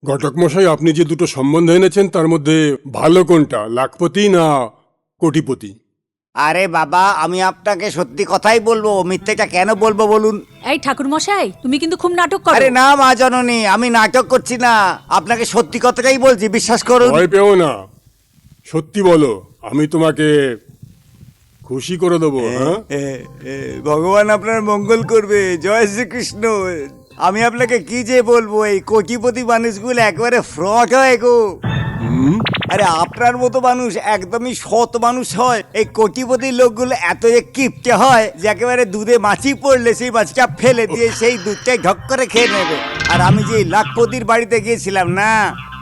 ঘটক মশাই, আপনি যে দুটো সম্বন্ধ এনেছেন তার মধ্যে ভালো কোনটা, লাখপতি না কোটিপতি? আরে বাবা, আমি আপনাকে সত্যি কথাই বলবো, মিথ্যেটা কেন বলবো বলুন? এই ঠাকুর মশাই, তুমি কিন্তু খুব নাটক করো। আরে না মা জননী, আমি নাটক করছি না, আপনাকে সত্যি কথাটাই বলছি, বিশ্বাস করুন। ভয় পেও না, সত্যি বলো, আমি তোমাকে খুশি করে দেবো। হ্যাঁ, ভগবান আপনার মঙ্গল করবে। জয় শ্রীকৃষ্ণ। আমি আপনাকে কি যে বলবো, এই কোটিপতি মানুষগুলো একেবারে ফ্রড হয় গো। আরে আপনার মতো মানুষ একদমই সৎ মানুষ হয়। এই কোটিপতি লোকগুলো এত যে কিপটে হয় যে একেবারে দুধে মাছি পড়লে সেই মাছিটা ফেলে দিয়ে সেই দুধটাই ঢক করে খেয়ে নেবে। আর আমি যে লাখপতির বাড়িতে গিয়েছিলাম না,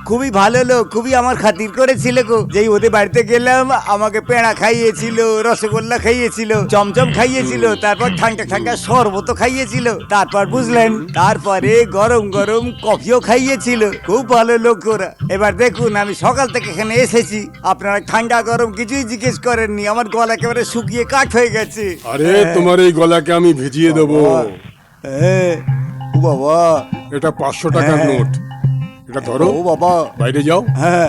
খুবই ভালো লোক, খুবই আমার খাতির করেছিল গো। যেই ওদের বাড়িতে গেলাম, আমাকে পেঁড়া খাইয়েছিল, রসগোল্লা খাইয়েছিল, চমচম খাইয়েছিল, তারপর ঠান্ডা ঠান্ডা শরবতও খাইয়েছিল, তারপর বুঝলেন, তারপরে গরম গরম কফিও খাইয়েছিল। খুব ভালো লোক ওরা। এবার দেখুন, আমি সকাল থেকে এখানে এসেছি, আপনারা ঠান্ডা গরম কিছুই জিজ্ঞেস করেননি, আমার গলা একেবারে শুকিয়ে কাঠ হয়ে গেছে। আরে তোমার এই গলাকে আমি ভিজিয়ে দেবো। হ্যাঁ, ও বাবা, এটা 500 টাকার হ্যাঁ। নোট, এটা ধরো, ও বাবা, বাইরে যাও, হ্যাঁ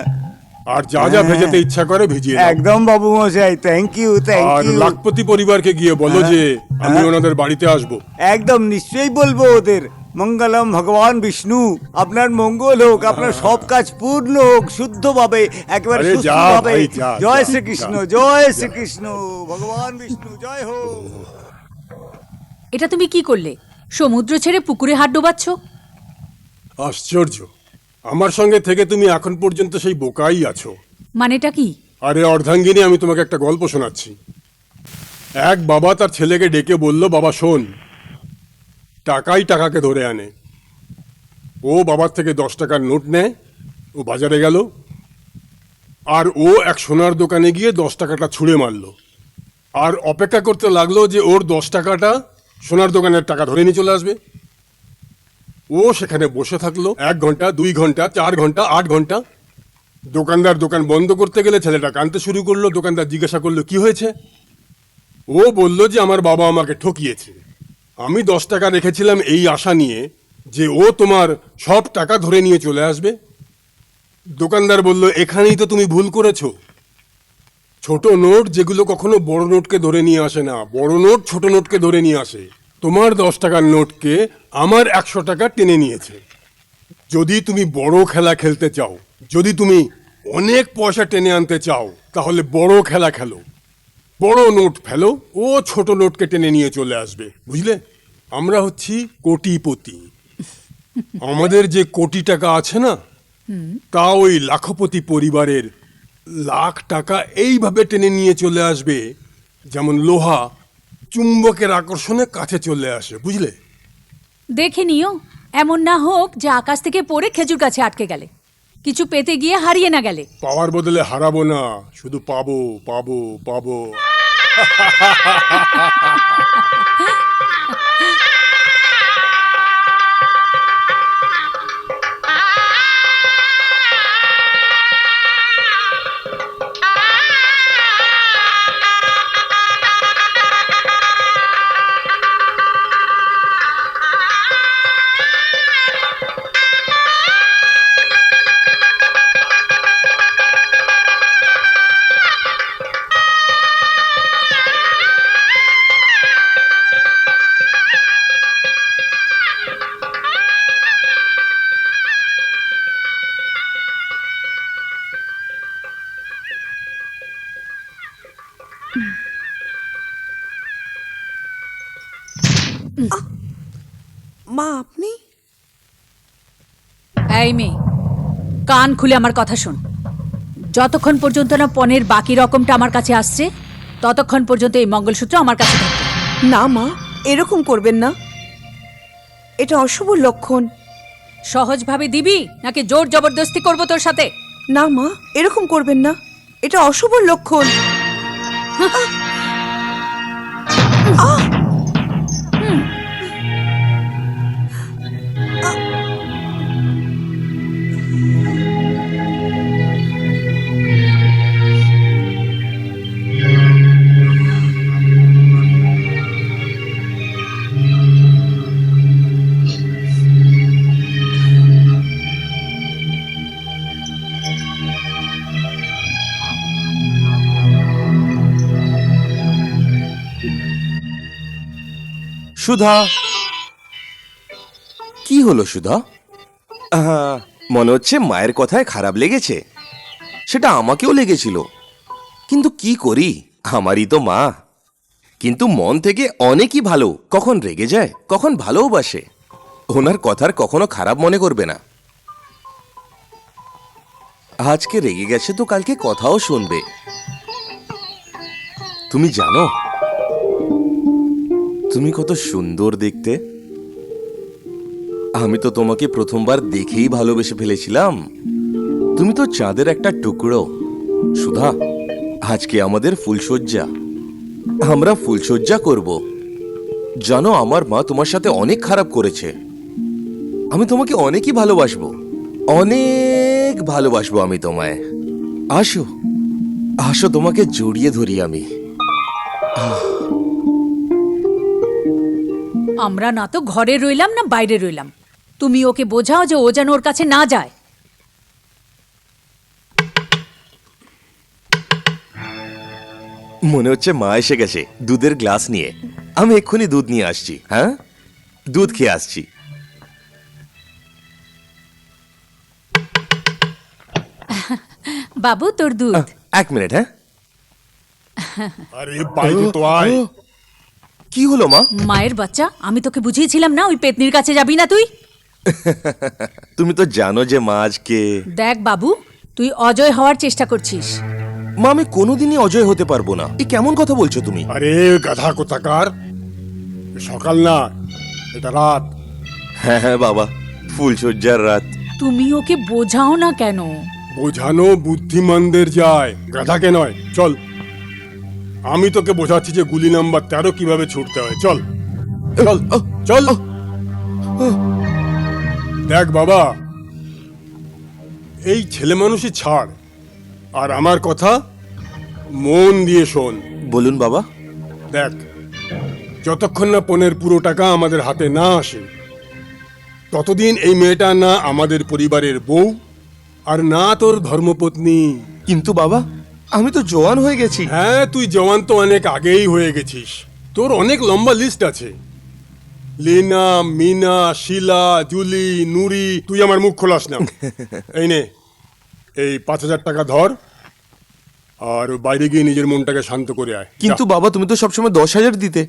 আর যা যা ভেজাতে ইচ্ছা করে ভিজিয়ে দাও। একদম বাবু মশাই, থ্যাংক ইউ থ্যাংক আর ইউ। লাখপতি পরিবারকে গিয়ে বলো যে আমি ওনাদের বাড়িতে আসবো। একদম নিশ্চয়ই বলবো ওদের। মঙ্গলম ভগবান বিষ্ণু, আপনার মঙ্গল হোক, আপনার সব কাজ পূর্ণ হোক শুদ্ধভাবে, একেবারে আরে যা সুস্থভাবে। ভাই, যা, জয় যা, শ্রীকৃষ্ণ, যা, জয় শ্রীকৃষ্ণ, ভগবান বিষ্ণু জয় হোক। এটা তুমি কি করলে? সমুদ্র ছেড়ে পুকুরে হাত ডোবাচ্ছ? আশ্চর্য, আমার সঙ্গে থেকে তুমি এখন পর্যন্ত সেই বোকাই আছো। মানেটা কি? আরে অর্ধাঙ্গিনী, আমি তোমাকে একটা গল্প শোনাচ্ছি। এক বাবা তার ছেলেকে ডেকে বলল, বাবা শোন, টাকাই টাকাকে ধরে আনে। ও বাবার থেকে 10 টাকার নোট নেয়, ও বাজারে গেল, আর ও এক সোনার দোকানে গিয়ে 10 টাকাটা ছুঁড়ে মারল, আর অপেক্ষা করতে লাগলো যে ওর 10 টাকাটা সোনার দোকানের টাকা ধরে নিয়ে চলে আসবে। ও সেখানে বসে থাকলো 1 ঘন্টা, 2 ঘন্টা, 4 ঘন্টা, 8 ঘন্টা। দোকানদার দোকান বন্ধ করতে গেলে ছেলেটা কাঁদতে শুরু করলো। দোকানদার জিজ্ঞাসা করলো, কি হয়েছে? ও বলল যে আমার বাবা আমাকে ঠকিয়েছে। আমি 10 টাকা রেখেছিলাম এই আশা নিয়ে যে ও তোমার সব টাকা ধরে নিয়ে চলে আসবে। দোকানদার বলল, এখানেই তো তুমি ভুল করেছো। ছোট নোট যেগুলো কখনো বড় নোটকে ধরে নিয়ে আসে না, বড় নোট ছোট নোটকে ধরে নিয়ে আসে। তোমার 10 টাকার নোটকে আমার 100 টাকা টেনে নিয়েছে। যদি তুমি বড় খেলা খেলতে চাও, যদি তুমি অনেক পয়সা টেনে আনতে চাও, তাহলে বড় খেলা খেলো, বড় নোট ফেলো, ও ছোট নোটকে টেনে নিয়ে চলে আসবে। বুঝলে, আমরা হচ্ছি কোটিপতি। আমাদের যে কোটি টাকা আছে না, তা ওই লাখপতি পরিবারের লাখ টাকা এইভাবে টেনে নিয়ে চলে আসবে, যেমন লোহা চুম্বকের আকর্ষণে কাছে চলে আসে। বুঝলে? দেখে নিও, এমন না হোক যে আকাশ থেকে পড়ে খেজুর গাছে আটকে গেলে, কিছু পেতে গিয়ে হারিয়ে না গেলে। পাওয়ার বদলে হারাবো না, শুধু পাবো পাবো পাবো। মা, আপনি? এই মেয়ে, কান খুলে আমার কথা শোন। যতক্ষণ পর্যন্ত না পণের বাকি রকমটা আমার কাছে আসছে, ততক্ষণ পর্যন্ত এই মঙ্গলসূত্র আমার কাছে থাকবে। না মা, এরকম করবেন না, এটা অশুভ লক্ষণ। সহজভাবে দিবি নাকি জোর জবরদস্তি করবো তোর সাথে? না মা, এরকম করবেন না, এটা অশুভ লক্ষণ। সুধা, কি হলো সুধা? মনে হচ্ছে মায়ের কথায় খারাপ লেগেছে। সেটা আমাকেও লেগেছিল, কিন্তু কি করি, আমারই তো মা। কিন্তু মন থেকে অনেকই ভালো, কখন রেগে যায়, কখন ভালোবাসে। ওনার কথার কখনো খারাপ মনে করবে না। আজকে রেগে গেছে তো কালকে কথাও শুনবে। তুমি জানো তুমি কত সুন্দর দেখতে। আমি তো তোমাকে প্রথমবার দেখেই ভালোবেসে ফেলেছিলাম। তুমি তো চাঁদের একটা টুকরো। সুধা, আজকে আমাদের ফুলশয্যা, আমরা ফুলশয্যা করব। জানো, আমার মা তোমার সাথে অনেক খারাপ করেছে। আমি তোমাকে অনেকই ভালোবাসবো, অনেক ভালোবাসবো আমি তোমায়। আসো আসো, তোমাকে জড়িয়ে ধরি আমি। আমরা না তো ঘরে রইলাম না বাইরে রইলাম, তুমি ওকে বোঝাও যে ও যেন ওর কাছে না যায়। মনে হচ্ছে মা এসে গেছে দুধের গ্লাস নিয়ে। আমি এক্ষুনি দুধ নিয়ে আসছি। হ্যাঁ, দুধ খেয়ে আসছি। বাবু, তোর দুধ। এক মিনিট। হ্যাঁ, আরে বাইরে তো আয়। কি হলো মা? মায়ের বাচ্চা, আমি তোকে বুঝিয়েছিলাম না ওই পেতনির কাছে যাবি না তুই। তুমি তো জানো যে মা আজকে। দেখ বাবু, তুই অজয় হওয়ার চেষ্টা করছিস। মা, আমি কোনোদিনই অজয় হতে পারবো না। এ কেমন কথা বলছো তুমি? আরে গাধা কোথাকার, সকাল না, এটা রাত। হ্যাঁ হ্যাঁ বাবা, ফুলশয্যার রাত। তুমি ওকে বোঝাও না কেন? বোঝানো বুদ্ধিমানদের যায়, গাধাকে নয়। চল, আমি তোকে বোঝাচ্ছি যে গুলি নাম্বার 13 কিভাবে ছুটতে হয়। চল চল চল। দেখ বাবা, এই ছেলে মানুষই ছাড়, আর আমার কথা মন দিয়ে শোন। বলুন বাবা। দেখ, যতক্ষণ না পনের পুরো টাকা আমাদের হাতে না আসে, ততদিন এই মেয়েটা না আমাদের পরিবারের বউ, আর না তোর ধর্মপত্নী। কিন্তু বাবা, আমি তো জওয়ান হয়ে গেছি। হ্যাঁ, তুই জওয়ান তো অনেক আগেই হয়ে গেছিস। তোর অনেক লম্বা লিস্ট আছে। লীনা, মিনা, শিলা, জুলি, নুরি, তুই আমার মুখ খোলাস না। এই নে, এই 5,000 টাকা ধর, আর বাইরে গিয়ে নিজের মনটাকে শান্ত করে আয়। কিন্তু যা। বাবা, তুমি তো সবসময় 10,000 দিতে।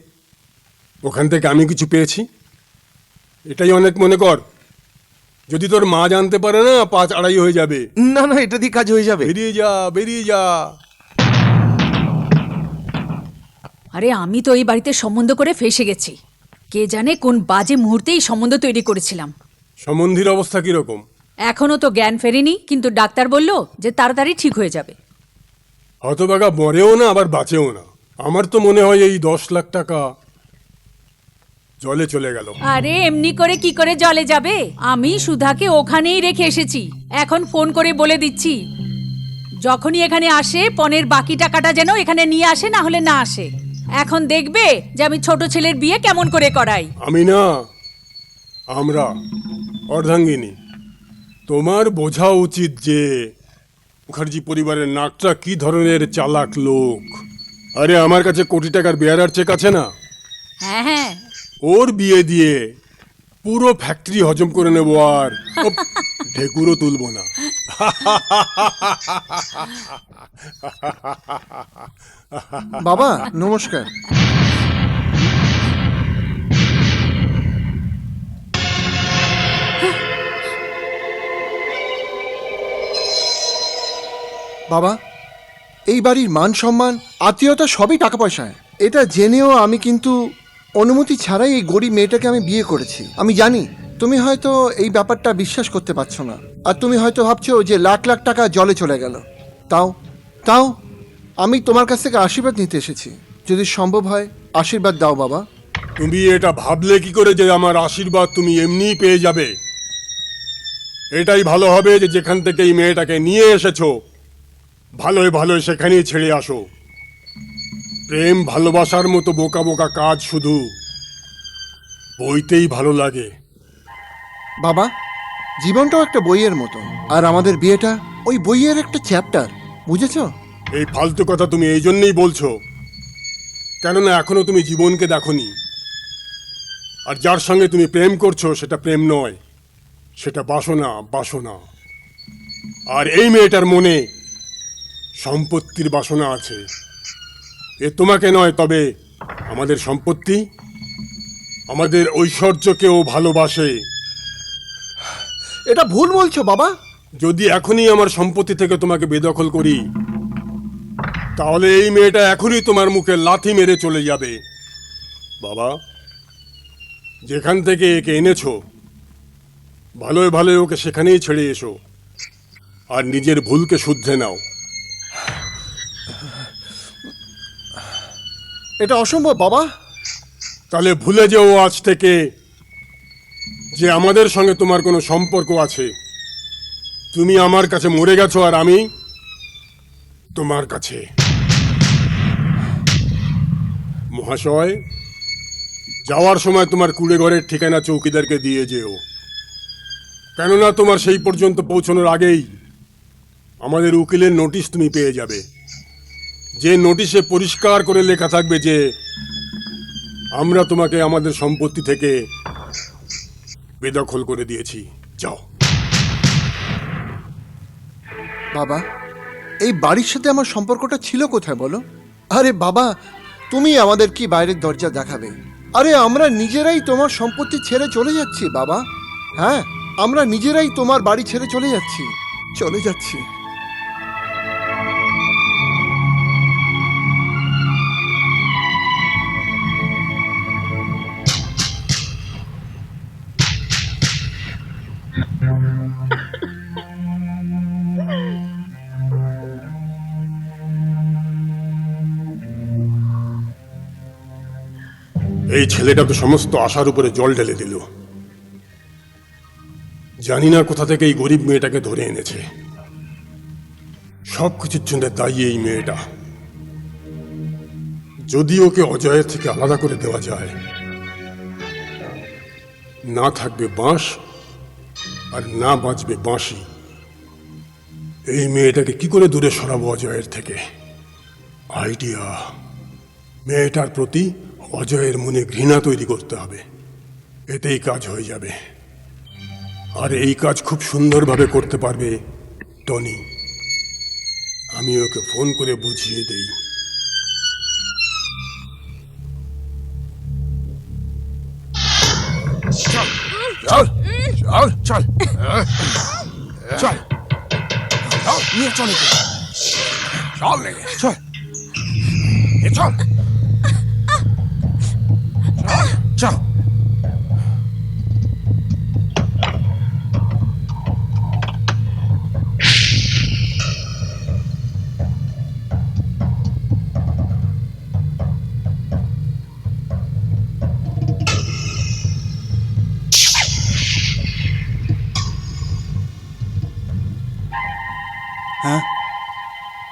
ওখান থেকে আমি কিছু পেয়েছি, এটাই অনেক মনে কর। যদি তোর মা জানতে পারে না, 5-2.5 হয়ে যাবে। না না, এটা দিয়ে কাজ হয়ে যাবে। বেরিয়ে যা, বেরিয়ে যা। আরে আমি তো এই বাড়িতে সম্বন্ধ করে ফেসে গেছি। কে জানে কোন বাজে মুহূর্তেই সম্বন্ধ তৈরি করেছিলাম। সম্বন্ধীর অবস্থা কিরকম? এখনো তো জ্ঞান ফেরেনি, কিন্তু ডাক্তার বলল যে তাড়াতাড়ি ঠিক হয়ে যাবে। হতভাগা মরেও না, আবার বাঁচেও না। আমার তো মনে হয় এই 10 লাখ টাকা জলে চলে গেল। আরে এমনি করে কি করে জলে যাবে? আমি সুধাকে ওখানেই রেখে এসেছি। এখন ফোন করে বলে দিচ্ছি, যখনই এখানে আসে পনের বাকি টাকাটা যেন এখানে নিয়ে আসে, না হলে না আসে। এখন দেখবে যে আমি ছোট ছেলের বিয়ে কেমন করে করাই। আমি না, আমরা অর্ধাঙ্গিনী, তোমার বোঝা উচিত যে মুখার্জি পরিবারের নাকটা কি ধরনের চালাক লোক। আরে আমার কাছে কোটি টাকার বেয়ারার চেক আছে না, হ্যাঁ হ্যাঁ, ওর বিয়ে দিয়ে পুরো ফ্যাক্টরি হজম করে নেবো, আর ঢেকুরও তুলবো না। বাবা নমস্কার। বাবা, এই বাড়ির মান সম্মান আত্মীয়তা সবই টাকা পয়সায়। এটা জেনেও আমি কিন্তু অনুমতি ছাড়াই এই গরিব মেয়েটাকে আমি বিয়ে করেছি। আমি জানি তুমি হয়তো এই ব্যাপারটা বিশ্বাস করতে পারছো না, আর তুমি হয়তো ভাবছো যে লাখ লাখ টাকা জলে চলে গেল। তাও তাও আমি তোমার কাছ থেকে আশীর্বাদ নিতে এসেছি। যদি সম্ভব হয় আশীর্বাদ দাও বাবা। তুমি এটা ভাবলে কি করে যে আমার আশীর্বাদ তুমি এমনিই পেয়ে যাবে? এটাই ভালো হবে যে যেখান থেকে এই মেয়েটাকে নিয়ে এসেছো, ভালোই ভালোই সেখানেই ছেড়ে আসো। প্রেম ভালোবাসার মতো বোকা বোকা কাজ শুধু বইতেই ভালো লাগে। বাবা, জীবনটাও একটা বইয়ের মতো, আর আমাদের বিয়েটা ওই বইয়ের একটা চ্যাপ্টার, বুঝেছো? এই ফালতু কথা তুমি এই জন্যই বলছো, কেননা এখনো তুমি জীবনকে দেখোনি। আর যার সঙ্গে তুমি প্রেম করছো সেটা প্রেম নয়, সেটা বাসনা, বাসনা। আর এই মেয়েটার মনে সম্পত্তির বাসনা আছে। এ তোমাকে নয়, তবে আমাদের সম্পত্তি, আমাদের ঐশ্বর্যকেও ভালোবাসে। এটা ভুল বলছো বাবা। যদি এখনই আমার সম্পত্তি থেকে তোমাকে বেদখল করি, তাহলে এই মেয়েটা এখনই তোমার মুখে লাথি মেরে চলে যাবে। বাবা, যেখান থেকে একে এনেছো, ভালোই ভালোই ওকে সেখানেই ছেড়ে এসো আর নিজের ভুলকে শুধরে নাও। এটা অসম্ভব বাবা। তাহলে ভুলে যেও আজ থেকে যে আমাদের সঙ্গে তোমার কোনো সম্পর্ক আছে। তুমি আমার কাছে মরে গেছো আর আমি তোমার কাছে। মহাশয়, যাওয়ার সময় তোমার কুড়ে ঘরের ঠিকানা চৌকিদারকে দিয়ে যেও, কেননা তোমার সেই পর্যন্ত পৌঁছানোর আগেই আমাদের উকিলের নোটিশ তুমি পেয়ে যাবে, যে নোটিশে পরিষ্কার করে লেখা থাকবে যে আমরা তোমাকে আমাদের সম্পত্তি থেকে বেদখল করে দিয়েছি। যাও। বাবা, এই বাড়ির সাথে আমার সম্পর্কটা ছিল কোথায় বলো? আরে বাবা, তুমি আমাদের কি বাইরের দরজা দেখাবে? আরে আমরা নিজেরাই তোমার সম্পত্তি ছেড়ে চলে যাচ্ছি বাবা। হ্যাঁ, আমরা নিজেরাই তোমার বাড়ি ছেড়ে চলে যাচ্ছি। এই ছেলেটা তো সমস্ত আশার উপরে জল ঢেলে দিল। জানি না কোথা থেকে এই গরিব মেয়েটাকে ধরে এনেছে। সব কিছুর জন্য দায়ী এই মেয়েটা। যদি ওকে অজয়ের থেকে আলাদা করে দেওয়া যায়, না থাকবে বাঁশ আর না বাঁচবে বাঁশি। এই মেয়েটাকে কি করে দূরে সরাবো অজয়ের থেকে? আইডিয়া, মেয়েটার প্রতি অজয়ের মনে ঘৃণা তৈরি করতে হবে, এতেই কাজ হয়ে যাবে। আর এই কাজ খুব সুন্দরভাবে করতে পারবে টনি। আমি ওকে ফোন করে বুঝিয়ে দেই। চল চল চল চল চল নিয়ে চল চল চল চল চল।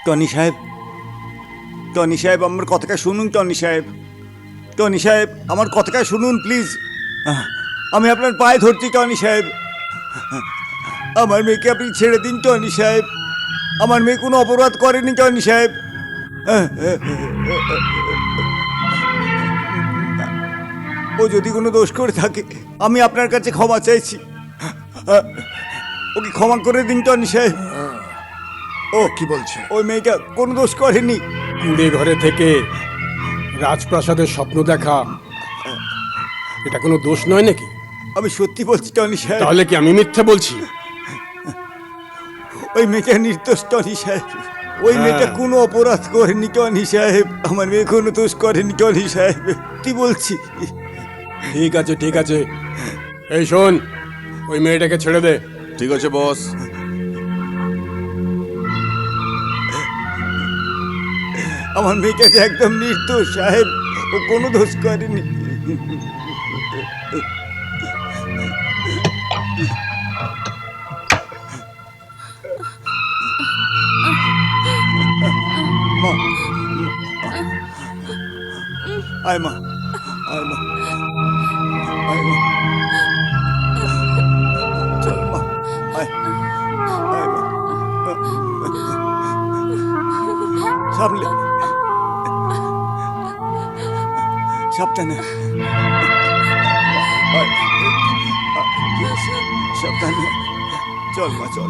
টনি সাহেব, টনি সাহেব, আমার কথাটা শুনুন। টনি সাহেব, টনি সাহেব, আমার কথাটা শুনুন প্লিজ। আমি আপনার পায়ে ধরছি টনি সাহেব। আমার মেয়েকে আপনি ছেড়ে দিন টনি সাহেব। আমার মেয়ে কোনো অপরাধ করেনি টনি সাহেব। ও যদি কোনো দোষ করে থাকে, আমি আপনার কাছে ক্ষমা চাইছি। ওকে ক্ষমা করে দিন টনি সাহেব। ও কি বলছে? ওই মেয়েটা কোনো দোষ করেনি। কুড়ে ঘরে থেকে রাজপ্রাসাদের স্বপ্ন দেখা, এটা কোনো দোষ নয় নাকি? আমি সত্যি বলছি টনি সাহেব। তাহলে কি আমি মিথ্যে বলছি? ওই মেয়েটা নির্দোষ টনি সাহেব। ওই মেয়েটা কোনো অপরাধ করেনি টনি সাহেব। আমার মেয়ে কোনো দোষ করেনি টনি সাহেব, কি বলছি। ঠিক আছে, ঠিক আছে। এই শোন, ওই মেয়েটাকে ছেড়ে দে। ঠিক আছে বস। আমার মেয়েটা যে একদম নির্দোষ সাহেব, ও কোনো দোষ করেনি। মা, আয় মা, আয় মা, আয় মা, চল মা, আয়, আয় মা, সামলে, সাবধানে। হয়। সাবধানে চল মা চল।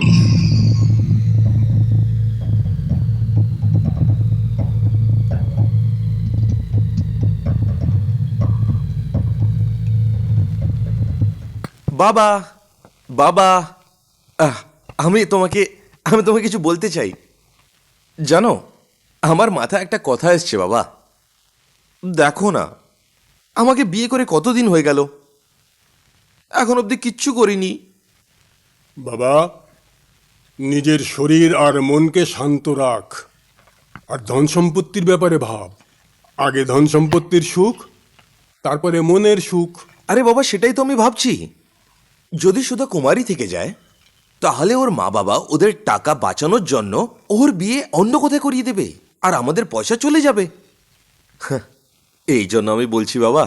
বাবা, বাবা, আহ, আমি তোমাকে কিছু বলতে চাই। জানো, আমার মাথায় একটা কথা এসছে বাবা। দেখো না, আমাকে বিয়ে করে কতদিন হয়ে গেল, এখন অবধি কিচ্ছু করিনি। বাবা, নিজের শরীর আর মনকে শান্ত রাখ, আর ধন সম্পত্তির ব্যাপারে ভাব। আগে ধন সম্পত্তির সুখ, তারপরে মনের সুখ। আরে বাবা, সেটাই তো আমি ভাবছি। যদি সুধা কুমারী থেকে যায়, তাহলে ওর মা বাবা ওদের টাকা বাঁচানোর জন্য ওর বিয়ে অন্য কোথায় করিয়ে দেবে, আর আমাদের পয়সা চলে যাবে। হাহ, এই জন্য আমি বলছি বাবা,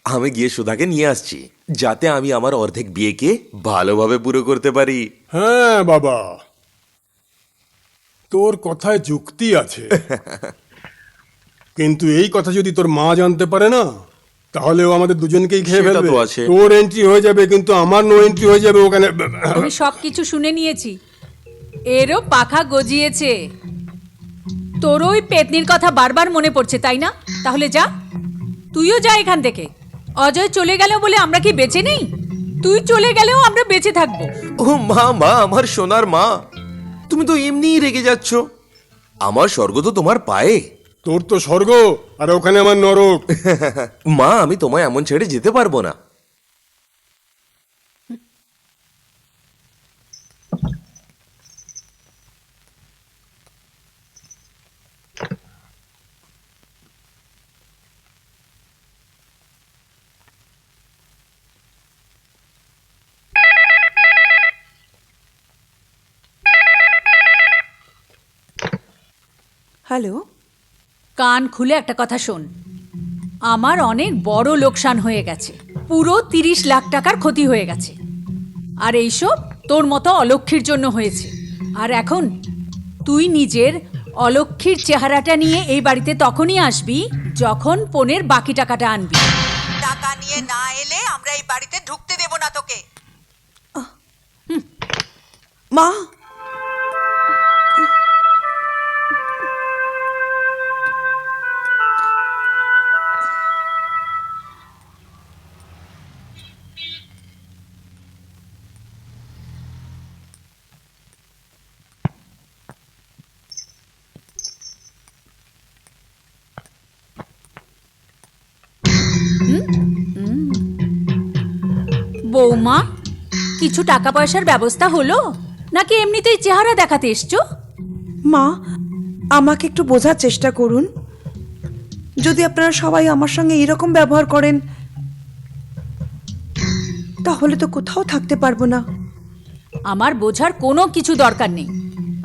আমি গিয়ে সুধাকে নিয়ে আসছি, যাতে আমি আমার অর্ধেক বিয়েকে ভালোভাবে পুরো করতে পারি। হ্যাঁ বাবা, তোর কথায় যুক্তি আছে। কিন্তু এই কথা যদি তোর মা জানতে পারে না, তাহলে ও আমাদের দুজনকেই খেয়ে সেটা ফেলবে। তো আছে। তোর এন্ট্রি হয়ে যাবে, কিন্তু আমার নো এন্ট্রি হয়ে যাবে ওখানে। আমি সব কিছু শুনে নিয়েছি। এরও পাখা গজিয়েছে। তোর ওই পেতনির কথা বারবার মনে পড়ছে, তাই না? তাহলে যা, তুইও যা এখান থেকে। অজয় চলে গেল বলে আমরা কি বেঁচে নেই? তুই চলে গেলেও আমরা বেঁচে থাকবো। ও মা, মা, আমার সোনার মা, তুমি তো এমনিই রেগে যাচ্ছ। আমার স্বর্গ তো তোমার পায়ে। তোর তো স্বর্গ, আর ওখানে আমার নরক। মা, আমি তোমায় এমন ছেড়ে যেতে পারবো না। হ্যালো। কান খুলে একটা কথা শোন, আমার অনেক বড় লোকসান হয়ে গেছে। পুরো 30 লাখ টাকার ক্ষতি হয়ে গেছে। আর এইসব তোর মতো অলক্ষীর জন্য হয়েছে। আর এখন তুই নিজের অলক্ষীর চেহারাটা নিয়ে এই বাড়িতে তখনই আসবি যখন পনের বাকি টাকাটা আনবি। টাকা নিয়ে না এলে আমরা এই বাড়িতে ঢুকতে দেব না তোকে। মা, বৌমা, কিছু টাকা পয়সার ব্যবস্থা হলো নাকি এমনিতেই চেহারা দেখাতে এসছো? মা, আমাকে একটু বোঝার চেষ্টা করুন। যদি আপনারা সবাই আমার সঙ্গে এরকম ব্যবহার করেন, তাহলে তো কোথাও থাকতে পারবো না। আমার বোঝার কোনো কিছু দরকার নেই।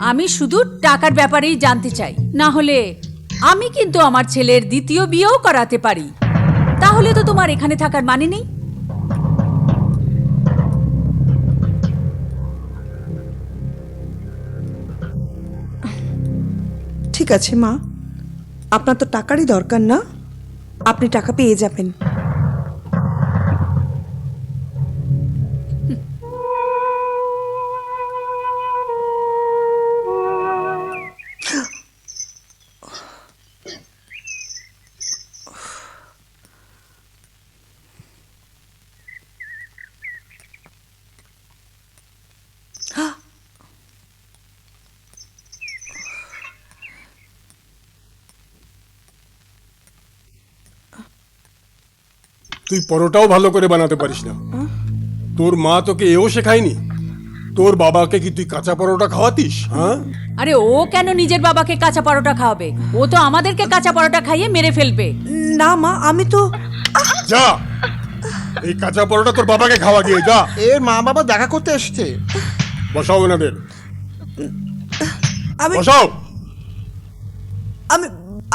আমি শুধু টাকার ব্যাপারেই জানতে চাই। না হলে আমি কিন্তু আমার ছেলের দ্বিতীয় বিয়েও করাতে পারি। তাহলে তো তোমার এখানে থাকার মানে নেই। ঠিক আছে মা, আপনার তো টাকারই দরকার না, আপনি টাকা পেয়ে যাবেন। তুই পরোটাও ভালো করে বানাতে পারিস না। তোর মা তোকে এও শেখায়নি? তোর বাবাকে কি তুই কাঁচা পরোটা খাওয়াতিস? হ্যাঁ, আরে ও কেন নিজের বাবাকে কাঁচা পরোটা খাওয়াবে? ও তো আমাদেরকে কাঁচা পরোটা খাইয়ে মেরে ফেলবে। না মা, আমি তো যা, এই কাঁচা পরোটা তোর বাবাকে খাওয়া দিয়ে যা। এর মা বাবা দেখা করতে এসছে। বসাও ওনাদের, আমি বসাও। আমি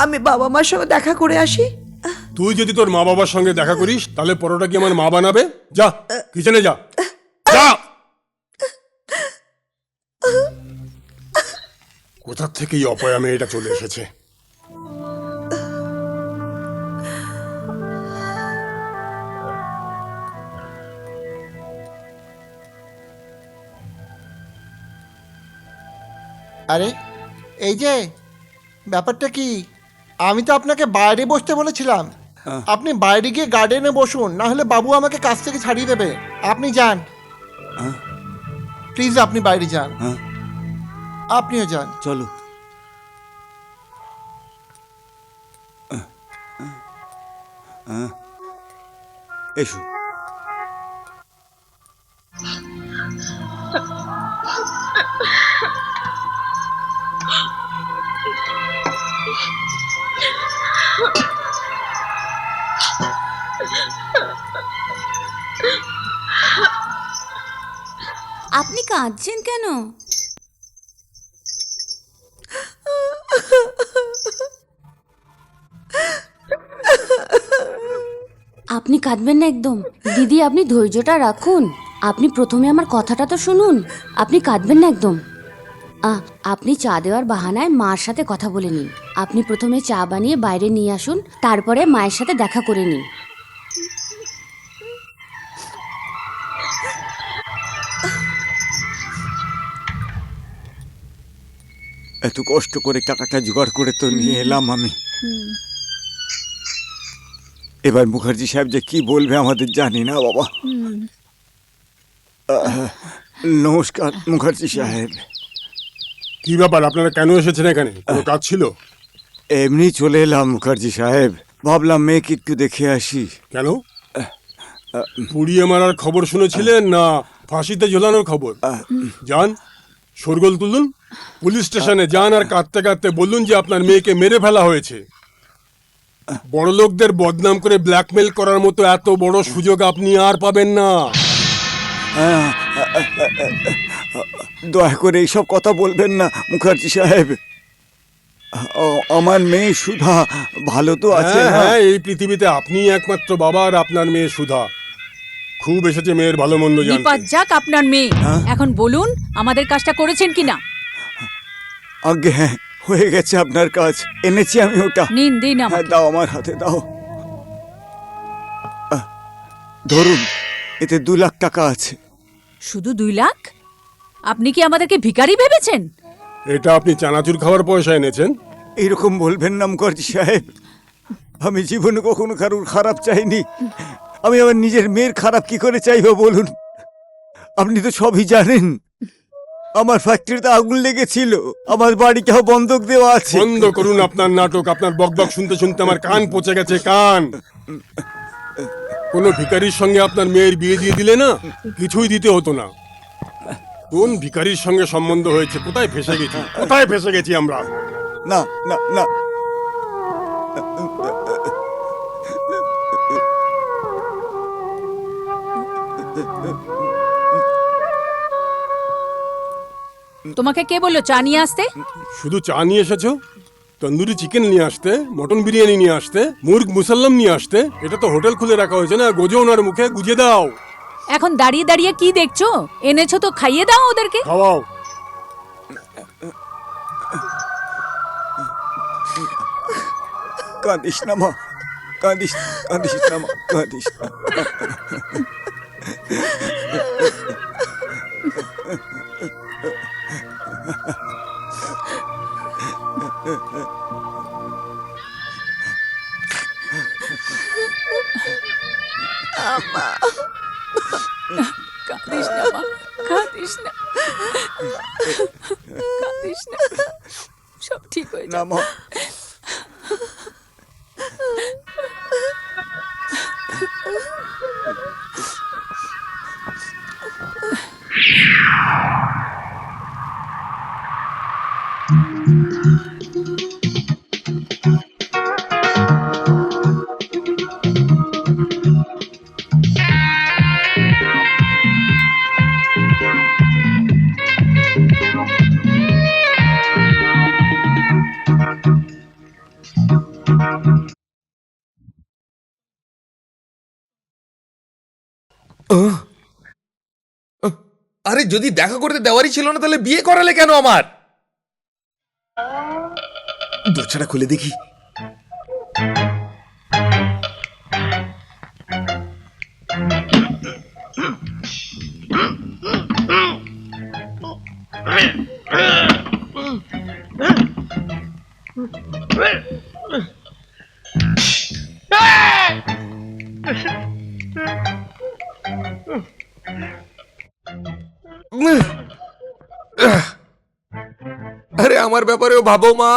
আমি বাবা মার সঙ্গে দেখা করে আসি। তুই যদি তোর মা বাবার সঙ্গে দেখা করিস, তাহলে পরোটা কি আমার মা বানাবে? যা, কিচেনে যা, যা। কোথা থেকে এই অপয়া মেয়েটা চলে এসেছে? আরে এই যে ব্যাপারটা কি, আমি তো আপনাকে বাইরে বসতে বলেছিলাম। আপনি বাইরে গিয়ে গার্ডেনে বসুন, না হলে বাবু আমাকে কাছ থেকে ছাড়িয়ে দেবে। আপনি যান, প্লিজ আপনি বাইরে যান। আপনিও যান। চলো। এসো। আপনি কাঁদছেন কেন? আপনি কাঁদবেন না একদম। দিদি, আপনি ধৈর্যটা রাখুন। আপনি প্রথমে আমার কথাটা তো শুনুন। আপনি কাঁদবেন না একদম। আপনি চা দেওয়ার বাহানায় মার সাথে কথা বলে নিন। আপনি প্রথমে চা বানিয়ে বাইরে নিয়ে আসুন, তারপরে মায়ের সাথে দেখা করে নিন। এত কষ্ট করে টাকাটা জোগাড় করে তো নিয়ে এলাম আমি। এবার মুখার্জি সাহেব যে কি বলবে আমাদের জানি না বাবা। নমস্কার মুখার্জি সাহেব। কি ব্যাপার, আপনারা কেন এসেছেন এখানে? কোনো কাজ ছিল? এমনি চলে এলাম মুখার্জি সাহেব, ভাবলাম মেয়েকে একটু দেখে আসি। কেন? পুড়িয়ে মারার খবর শুনেছিলেন না ফাঁসিতে ঝোলানোর খবর? যান, শোরগোল তুলুন, পুলিশ স্টেশনে যান আর কাঁদতে কাঁদতে বলুন যে আপনার মেয়েকে মেরে ফেলা হয়েছে। বড় লোকদের বদনাম করে ব্ল্যাকমেল করার মতো এত বড় সুযোগ আপনি আর পাবেন না। দয়া করে এইসব কথা বলবেন না মুখার্জি সাহেব। আমার মেয়ে সুধা ভালো তো আছে হ্যাঁ না? হ্যাঁ, এই পৃথিবীতে আপনিই একমাত্র বাবা আর আপনার মেয়ে সুধা। খুব এসেছে মেয়ের ভালো মন্দ জানতে। নিপাজ্জাক আপনার মেয়ে। এখন বলুন আমাদের কাজটা করেছেন কিনা। আগে হ্যাঁ, হয়ে গেছে আপনার কাজ। এনেছি আমি ওটা। নিন, দিন হ্যাঁ, আমাকে। দাও আমার হাতে দাও। ধরুন, এতে 2 লাখ টাকা আছে। শুধু 2 লাখ? আপনি কি আমাদেরকে ভিখারি ভেবেছেন? এটা আপনি চানাচুর খাওয়ার পয়সা এনেছেন? এইরকম বলবেন না মুখার্জি সাহেব। আমি জীবনে কখনো কারুর খারাপ চাইনি। আমি আমার নিজের মেয়ের খারাপ কি করে চাইবো বলুন? আপনি তো সবই জানেন। আমার ফ্যাক্টরিতে আগুন লেগেছিল, আমার বাড়িটাও বন্ধক দেওয়া আছে। বন্ধ করুন আপনার নাটক। আপনার বকবক শুনতে শুনতে আমার কান পচে গেছে, কান। কোন ভিখারির সঙ্গে আপনার মেয়ের বিয়ে দিয়ে দিলে না, কিছুই দিতে হতো না। কোন ভিখারির সঙ্গে সম্বন্ধ হয়েছে? কোথায় ফেসে গেছি, কোথায় ফেসে গেছি আমরা? না না না, তোমাকে কে বললো চা নিয়ে আসতে? শুধু চা নিয়ে এসেছো? তন্দুরি চিকেন নিয়ে আসতে, মটন বিরিয়ানি নিয়ে আসতে, মুরগ মুসাল্লাম নিয়ে আসতে। এটা তো হোটেল খুলে রাখা হয়েছে না, গোজো ওনার মুখে গুজে দাও। এখন দাঁড়িয়ে দাঁড়িয়ে কি দেখছো? এনেছো তো খাইয়ে দাও ওদেরকে। খাওয়াও। কাঁদিস না মা, কাঁদিস কাঁদিস না মা, কাঁদিস না। কাঁদিস না মা, কাঁদিস না, কাঁদিস না, সব ঠিক হয়ে না যাবে। মা, আরে যদি দেখা করতে দেওয়ারই ছিল না তাহলে বিয়ে করালে কেন আমার? দরজাটা খুলে দেখি। আরে আমার ব্যাপারেও ভাবো মা।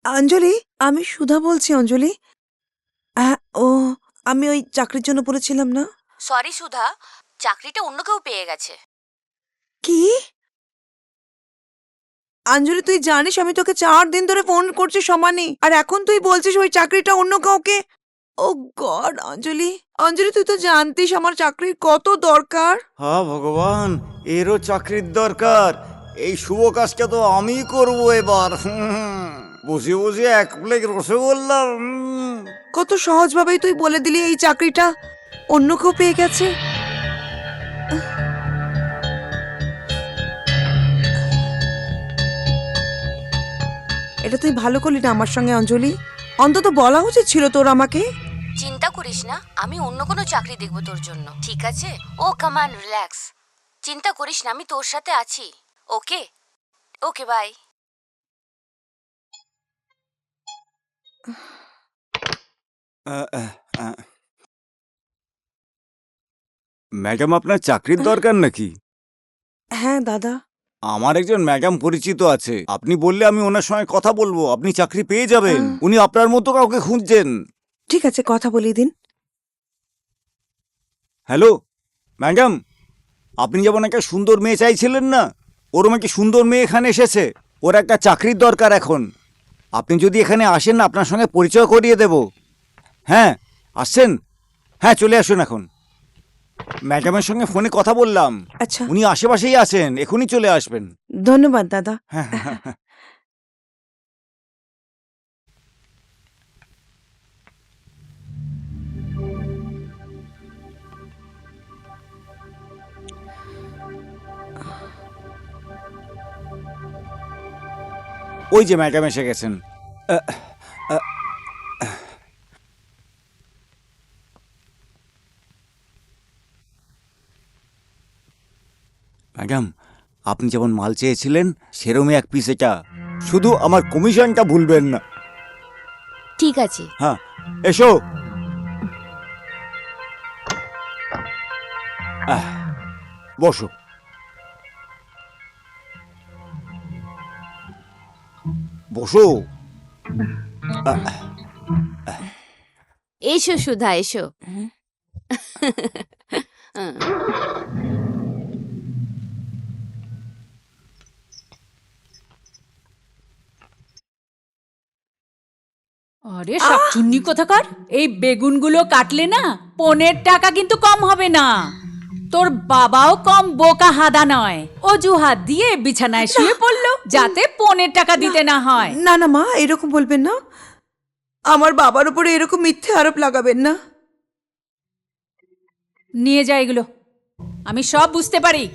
অঞ্জলি, আমি সুধা বলছি। অঞ্জলি, ও, আমি ওই চাকরির জন্য বলেছিলাম না? সরি সুধা, চাকরিটা অন্য কেউ পেয়ে গেছে। কি? অঞ্জলি, তুই জানিস আমি তোকে 4 দিন ধরে ফোন করছি সমানে, আর এখন তুই বলছিস ওই চাকরিটা অন্য কাউকে? ও গড! অঞ্জলি, অঞ্জলি, তুই তো জানতিস আমার চাকরির কত দরকার। হ্যাঁ ভগবান, এরও চাকরির দরকার। এই শুভ কাজটা তো আমি করব এবার। বসে বসে 1 প্লেট রসগোল্লা। কত সহজভাবেই তুই বলে দিলি এই চাকরিটা অন্য কেউ পেয়ে গেছে। এটা তুই ভালো করলি না আমার সঙ্গে অঞ্জলি, অন্তত বলা উচিত ছিল তোর আমাকে। চিন্তা করিস না, আমি অন্য কোনো চাকরি দেখব তোর জন্য, ঠিক আছে? ও কামান, রিল্যাক্স, চিন্তা করিস না, আমি তোর সাথে আছি। ওকে ওকে, বাই। ম্যাডাম, আপনার চাকরির দরকার নাকি? হ্যাঁ দাদা। আমার একজন ম্যাডাম পরিচিত আছে, আপনি বললে আমি ওনার সঙ্গে কথা বলবো, আপনি চাকরি পেয়ে যাবেন। উনি আপনার মতো কাউকে খুঁজছেন। ঠিক আছে, কথা বলি দিন। হ্যালো ম্যাডাম, আপনি যেমন একটা সুন্দর মেয়ে চাইছিলেন না, ওরম একটা সুন্দর মেয়ে এখানে এসেছে। ওর একটা চাকরির দরকার এখন। আপনি যদি এখানে আসেন না, আপনার সঙ্গে পরিচয় করিয়ে দেব। হ্যাঁ, আসছেন? হ্যাঁ, চলে আসুন এখন। ম্যাডামের সঙ্গে ফোনে কথা বললাম, আচ্ছা, উনি আশেপাশেই আছেন, এখনই চলে আসবেন। ধন্যবাদ দাদা। হ্যাঁ হ্যাঁ হ্যাঁ। ওই যে ম্যাডাম এসে গেছেন। ম্যাডাম, আপনি যেমন মাল চেয়েছিলেন সেরমই 1 পিস এটা। শুধু আমার কমিশনটা ভুলবেন না। ঠিক আছে। হ্যাঁ, এসো। বসো। বসো। এসো সুধা, এসো। আরে শাকচুন্নি কোথাকার, এই বেগুনগুলো কাটলে না 15 টাকা কিন্তু কম হবে না। তোর বাবাও কম বোকা হাদা নয়, অজুহাত দিয়ে বিছানায় শুয়ে পড়লো যাতে 15 টাকা দিতে না হয়। না না মা, এরকম বলবেন না। আমার বাবার উপরে এরকম মিথ্যে আরোপ লাগাবেন না। নিয়ে যা এগুলো, আমি সব বুঝতে পারি,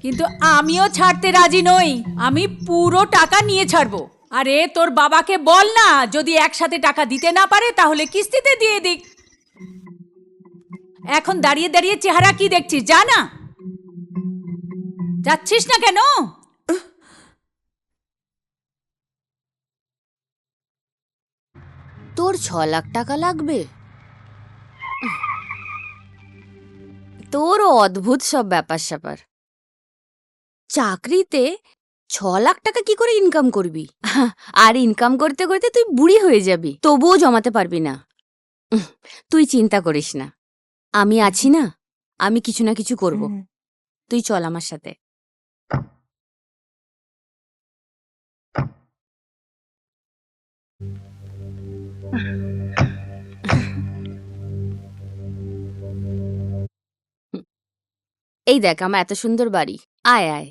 কিন্তু আমিও ছাড়তে রাজি নই। আমি পুরো টাকা নিয়ে ছাড়বো। আরে তোর বাবাকে বল না, যদি একসাথে টাকা দিতে না পারে তাহলে কিস্তিতে দিয়ে দিক। এখন দাঁড়িয়ে দাঁড়িয়ে চেহারা কি দেখছিস, যা না। যাচ্ছিস না কেন? তোর 6 লাখ টাকা লাগবে? তোর অদ্ভুত সব ব্যাপার স্যাপার। চাকরিতে 6 লাখ টাকা কি করে ইনকাম করবি? আর ইনকাম করতে করতে তুই বুড়ি হয়ে যাবি, তবুও জমাতে পারবি না। তুই চিন্তা করিস না, আমি আছি না, আমি কিছু না কিছু করব। তুই চল আমার সাথে। এই দেখ আমার এত সুন্দর বাড়ি, আয় আয়।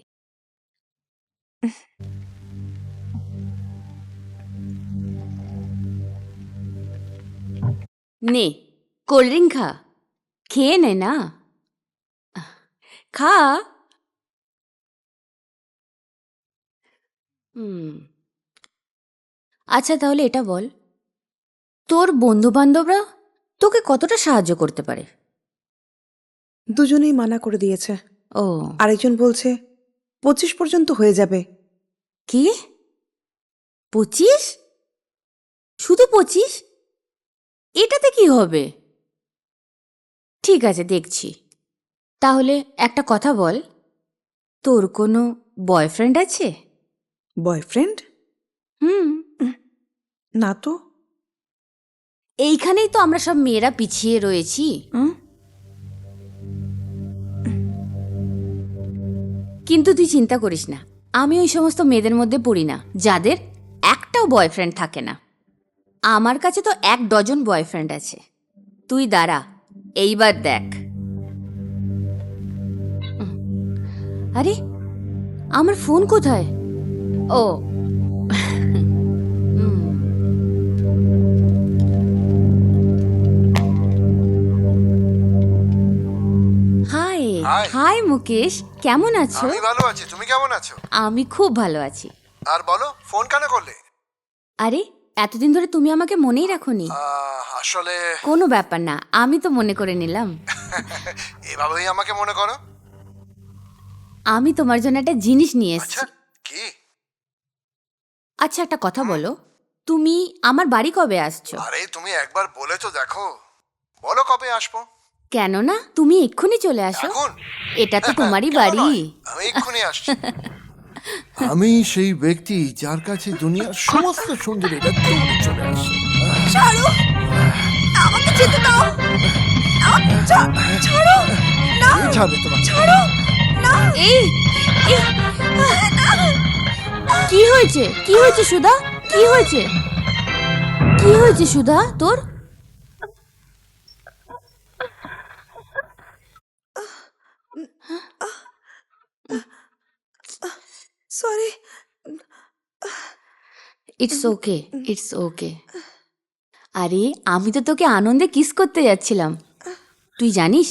নে কোল্ড ড্রিঙ্ক খা, খেয়ে নে না, খা। হুম। আচ্ছা তাহলে এটা বল, তোর বন্ধু বান্ধবরা তোকে কতটা সাহায্য করতে পারে? দুজনেই মানা করে দিয়েছে। ও, আরেকজন বলছে 25 পর্যন্ত হয়ে যাবে। কি? 25? শুধু 25? এটাতে কি হবে? ঠিক আছে, দেখছি। তাহলে একটা কথা বল, তোর কোনো বয়ফ্রেন্ড আছে? বয়ফ্রেন্ড? হুম। না তো। এইখানেই তো আমরা সব মেয়েরা পিছিয়ে রয়েছি। হুম? কিন্তু তুই চিন্তা করিস না, আমি ওই সমস্ত মেয়েদের মধ্যে পড়ি না যাদের একটাও বয়ফ্রেন্ড থাকে না। আমার কাছে তো 1 ডজন বয়ফ্রেন্ড আছে। তুই দাঁড়া, এইবার দেখ। আরে আমার ফোন কোথায়? ও, হাই Hi. হাই মুকেশ, কেমন আছো? আমি ভালো আছি, তুমি কেমন আছো? আমি খুব ভালো আছি। আর বলো, ফোন কেন করলে? আরে এতদিন ধরে তুমি আমাকে মনেই রাখোনি। আসলে কোনো ব্যাপার না, আমি তো মনে করে নিলাম। এভাবেই আমাকে মনে করো। আমি তোমার জন্য একটা জিনিস নিয়ে এসেছি। কি? আচ্ছা একটা কথা বলো, তুমি আমার বাড়ি কবে আসছো? আরে তুমি একবার বলে তো দেখো, বলো কবে আসবো। কেন না, তুমি এক্ষুনি চলে আসো। এখন? এটা তো তোমারই কেন বাড়ি। নয়? আমি এক্ষুনি আসছি। আমি সেই ব্যক্তি যার কাছে দুনিয়ার সমস্ত সুন্দরীরা দৌড়ে চলে আসে। ছাড়ো, আমাকে যেতে দাও। ছাড়ো না, কে ছাড়বে তোমাকে? ছাড়ো না। এই এই, কি হয়েছে? কি হয়েছে সুধা? কি হয়েছে? কি হয়েছে সুধা তোর? Sorry. It's okay, it's okay. আরে আমি তো তোকে আনন্দে কিস করতে যাচ্ছিলাম। তুই জানিস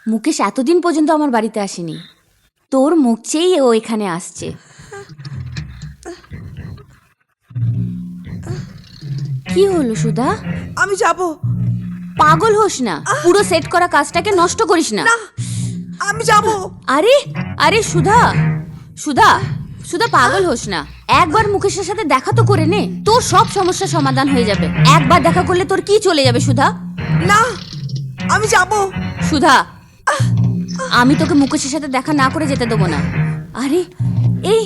মুকেশ এতদিন পর্যন্ত আমার বাড়িতে আসেনি। তোর মুখ চেয়েই ও এখানে আসছে। কি হলো সুধা? আমি যাব পাগল হোস না, পুরো সেট করা কাজটাকে নষ্ট করিস না। না, আমি যাব। আরে আরে সুধা, সুধা, সুধা পাগল হোস না। একবার মুকেশের সাথে দেখা তো করে নে, তোর সব সমস্যার সমাধান হয়ে যাবে। একবার দেখা করলে তোর কি চলে যাবে সুধা? না, আমি যাব। সুধা, আমি তোকে মুকেশের সাথে দেখা না করে যেতে দেবো না। আরে এই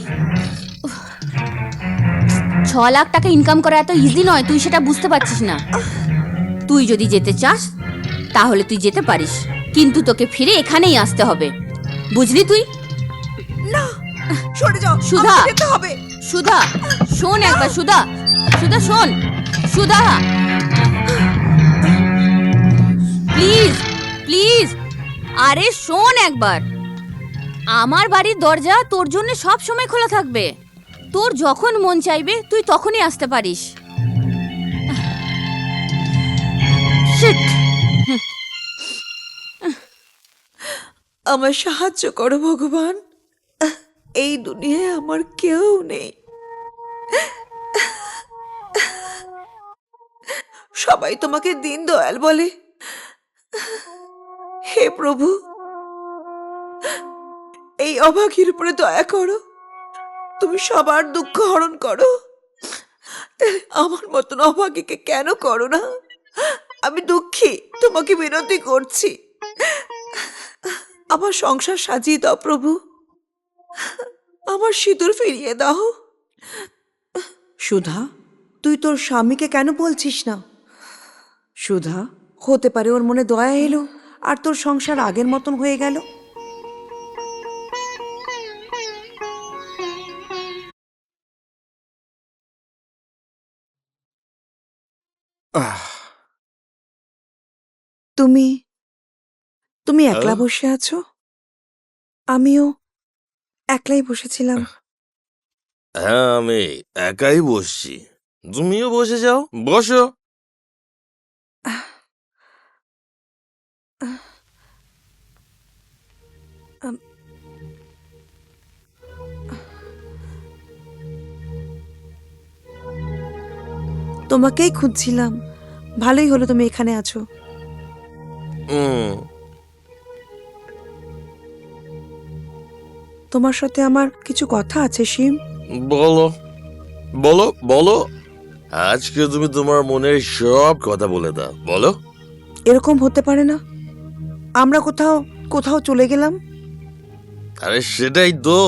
6 লাখ টাকা ইনকাম করা এত ইজি নয়, তুই সেটা বুঝতে পারছিস না। তুই যদি যেতে চাস তাহলে তুই যেতে পারিস, কিন্তু তোকে ফিরে এখানেই আসতে হবে, বুঝলি তুই? না, সরে যাও। সুধা, আমাকে যেতে হবে। সুধা শোন একবার, সুধা, সুধা শোন, সুধা প্লিজ, প্লিজ, আরে শোন একবার। আমার বাড়ির দরজা তোর জন্য সব সময় খোলা থাকবে। তোর যখন মন চাইবে তুই তখনই আসতে পারিস। Shit! আমার সাহায্য করো ভগবান, এই দুনিয়ায় আমার কেউ নেই। সবাই তোমাকে দীন দয়াল বলে। হে প্রভু, এই অভাগীর উপরে দয়া করো। তুমি সবার দুঃখ হরণ করো। আমার মতন অভাগীকে কেন করো না? আমি দুঃখী, তোমাকে বিনতি করছি। আমার সংসার সাজিয়ে দাও প্রভু, আমার সিঁদুর ফিরিয়ে দাও। সুধা, তুই তোর স্বামীকে কেন বলছিস না? সুধা, হতে পারে ওর মনে দয়া এলো আর তোর সংসার আগের মতন হয়ে গেল। তুমি তুমি একলা বসে আছো? আমিও একলাই বসেছিলাম। হ্যাঁ আমি একাই বসছি, তুমিও বসে যাও, বসো। তোমাকেই খুঁজছিলাম। ভালোই হলো তুমি এখানে আছো। হুম, তোমার সাথে আমার কিছু কথা আছে শিম। বলো বলো বলো, আজকে তুমি তোমার মনের সব কথা বলে দাও, বলো। এরকম হতে পারে না, আমরা কোথাও কোথাও চলে গেলাম। আরে সেটাই তো।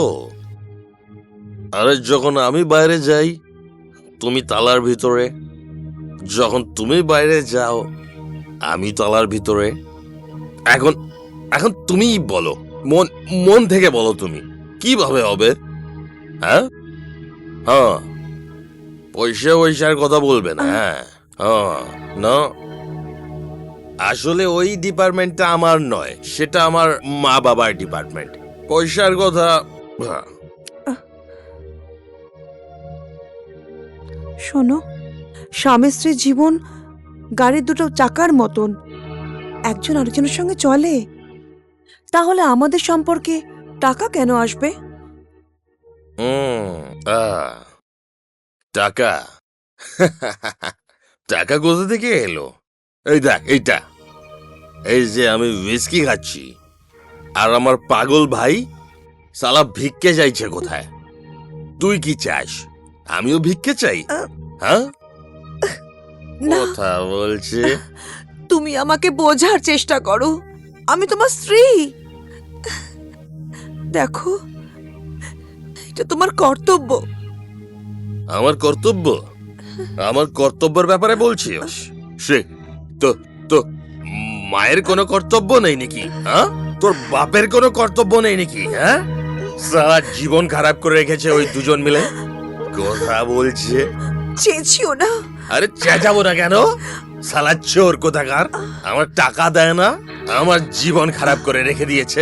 আরে যখন আমি বাইরে যাই তুমি তালার ভিতরে, যখন তুমি বাইরে যাও আমি তালার ভিতরে। এখন এখন তুমি বলো, মন মন থেকে বলো, তুমি কিভাবে হবে? হ্যাঁ হ্যাঁ, পয়সা পয়সার কথা বলবে না। হ্যাঁ হ্যাঁ, না আসলে ওই ডিপার্টমেন্টটা আমার নয়, সেটা আমার মা বাবার ডিপার্টমেন্ট। পয়সার কথা হ্যাঁ। শোনো, স্বামী স্ত্রীর জীবন গাড়ির দুটো চাকার মতন, একজন আরেকজনের সঙ্গে চলে। তাহলে আমাদের সম্পর্কে টাকা কেন আসবে? হুম, টাকা টাকা কোথা থেকে এলো? এই দেখ এইটা, এই যে আমি হুইস্কি খাচ্ছি আর আমার পাগল ভাই সালা ভিক্ষে চাইছে কোথায়। তুই কি চাস আমিও ভিক্ষে চাই? হ্যাঁ, না, কথা বলছে। তুমি আমাকে বোঝার চেষ্টা করো, আমি তোমার স্ত্রী। দেখো, এটা তোমার কর্তব্য। আমার কর্তব্য? আমার কর্তব্যের ব্যাপারে বলছিস? সে তো তো মায়ের কোনো কর্তব্য নেই নাকি? হ্যাঁ, তোর বাপের কোনো কর্তব্য নেই নাকি? হ্যাঁ, সারা জীবন খারাপ করে রেখেছে ওই দুজন মিলে। কথা বলছে। চেঁচিও না। আরে চেঁচাবো না কেন? সালা চোর কোথাকার, আমার টাকা দেয় না, আমার জীবন খারাপ করে রেখে দিয়েছে।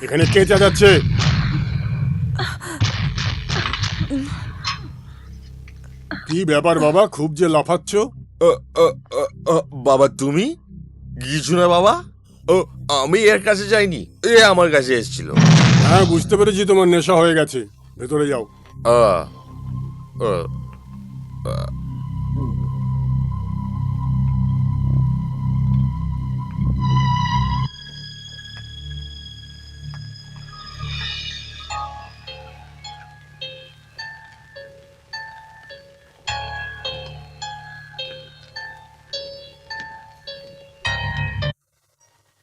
এখানে কে চেঁচাচ্ছে? কি ব্যাপার বাবা, খুব যে লাফাচ্ছ? বাবা তুমি? কিছু না বাবা, ও আমি এর কাছে যাইনি, এ আমার কাছে এসেছিল। হ্যাঁ, বুঝতে পেরেছি তোমার নেশা হয়ে গেছে। ভেতরে যাও।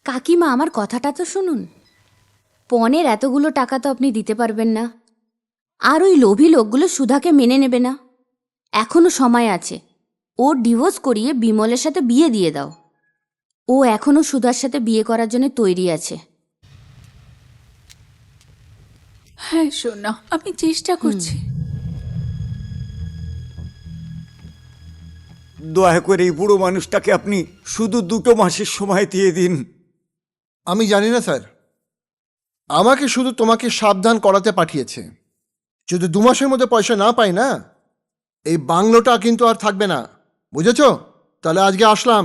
কাকিমা, আমার কথাটা তো শুনুন। পনের এতগুলো টাকা তো আপনি দিতে পারবেন না, আর ওই লোভী লোকগুলো সুধাকে মেনে নেবে না। এখনো সময় আছে, ওর ডিভোর্স করিয়ে বিমলের সাথে বিয়ে দিয়ে দাও। ও এখনো সুধার সাথে বিয়ে করার জন্য তৈরি আছে। হ্যাঁ সোনা, আমি চেষ্টা করছি। দয়া করে এই বুড়ো মানুষটাকে আপনি শুধু 2 মাসের সময় দিয়ে দিন। আমি জানি না স্যার, আমাকে শুধু তোমাকে সাবধান করাতে পাঠিয়েছে। যদি 2 মাসের মধ্যে পয়সা না পাই না, এই বাংলোটা কিন্তু আর থাকবে না, বুঝেছো? তাহলে আজকে আসলাম।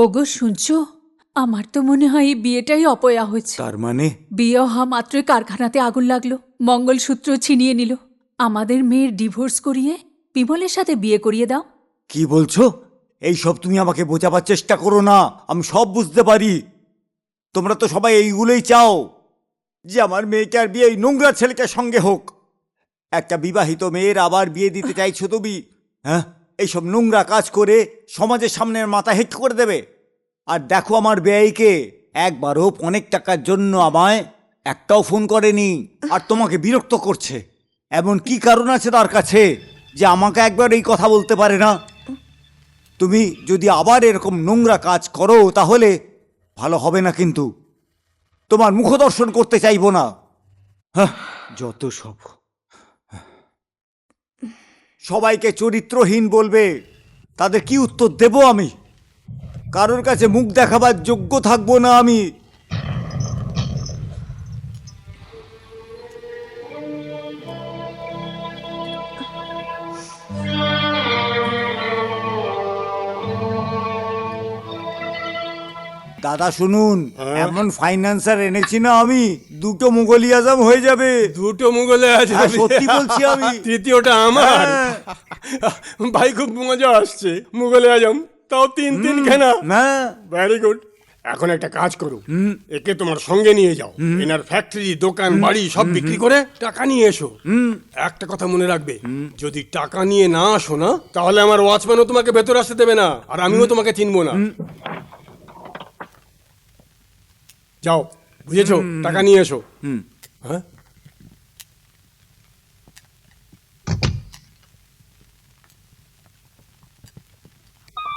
ওগো শুনছো, আমার তো মনে হয় এই বিয়েটাই অপয়া হয়েছে। তার মানে বিয়ে হওয়া মাত্রই কারখানাতে আগুন লাগলো, মঙ্গলসূত্র ছিনিয়ে নিল। আমাদের মেয়ের ডিভোর্স করিয়ে বিমলের সাথে বিয়ে করিয়ে দাও। কি বলছো? এই সব তুমি আমাকে বোঝাবার চেষ্টা করো না, আমি সব বুঝতে পারি। তোমরা তো সবাই এইগুলোই চাও যে আমার মেয়েকে আর বিয়ে এই নোংরা ছেলেকে সঙ্গে হোক। একটা বিবাহিত মেয়ের আবার বিয়ে দিতে চাইছো তুমি? হ্যাঁ, এইসব নোংরা কাজ করে সমাজের সামনের মাথা হেট করে দেবে। আর দেখো আমার বেয়াইকে, একবারও অনেক টাকার জন্য আমায় একটাও ফোন করেনি, আর তোমাকে বিরক্ত করছে। এমন কি কারণ আছে তার কাছে যে আমাকে একবার এই কথা বলতে পারে না? তুমি যদি আবার এরকম নোংরা কাজ করো তাহলে ভালো হবে না, কিন্তু তোমার মুখদর্শন করতে চাইবো না। হ্যাঁ, যত সব সবাইকে চরিত্রহীন বলবে, তাদের কি উত্তর দেব আমি? কারোর কাছে মুখ দেখাবার যোগ্য থাকবো না আমি। দাদা শুনুন, হ্যাঁ? এমন ফাইন্যান্সার এনেছি না আমি, দুটো মুঘলি আজম হয়ে যাবে। দুটো মুগলে আছে, হ্যাঁ, সত্যি বলছি আমি। তৃতীয়টা আমার। হ্যাঁ। ভাই খুব মজা আসছে, মুগলে আজম, তাও তিন তিন খানা। না ভেরি গুড। এখন একটা কাজ করো, একে তোমার সঙ্গে নিয়ে যাও, এনার ফ্যাক্টরি, দোকান, বাড়ি সব বিক্রি করে টাকা নিয়ে এসো। একটা কথা মনে রাখবে, যদি টাকা নিয়ে না আসো না, তাহলে আমার ওয়াচম্যানও তোমাকে ভেতরে আসতে দেবে না, আর আমিও তোমাকে চিনবো না। যাও, বুঝেছো? টাকা নিয়ে এসো। হ্যাঁ,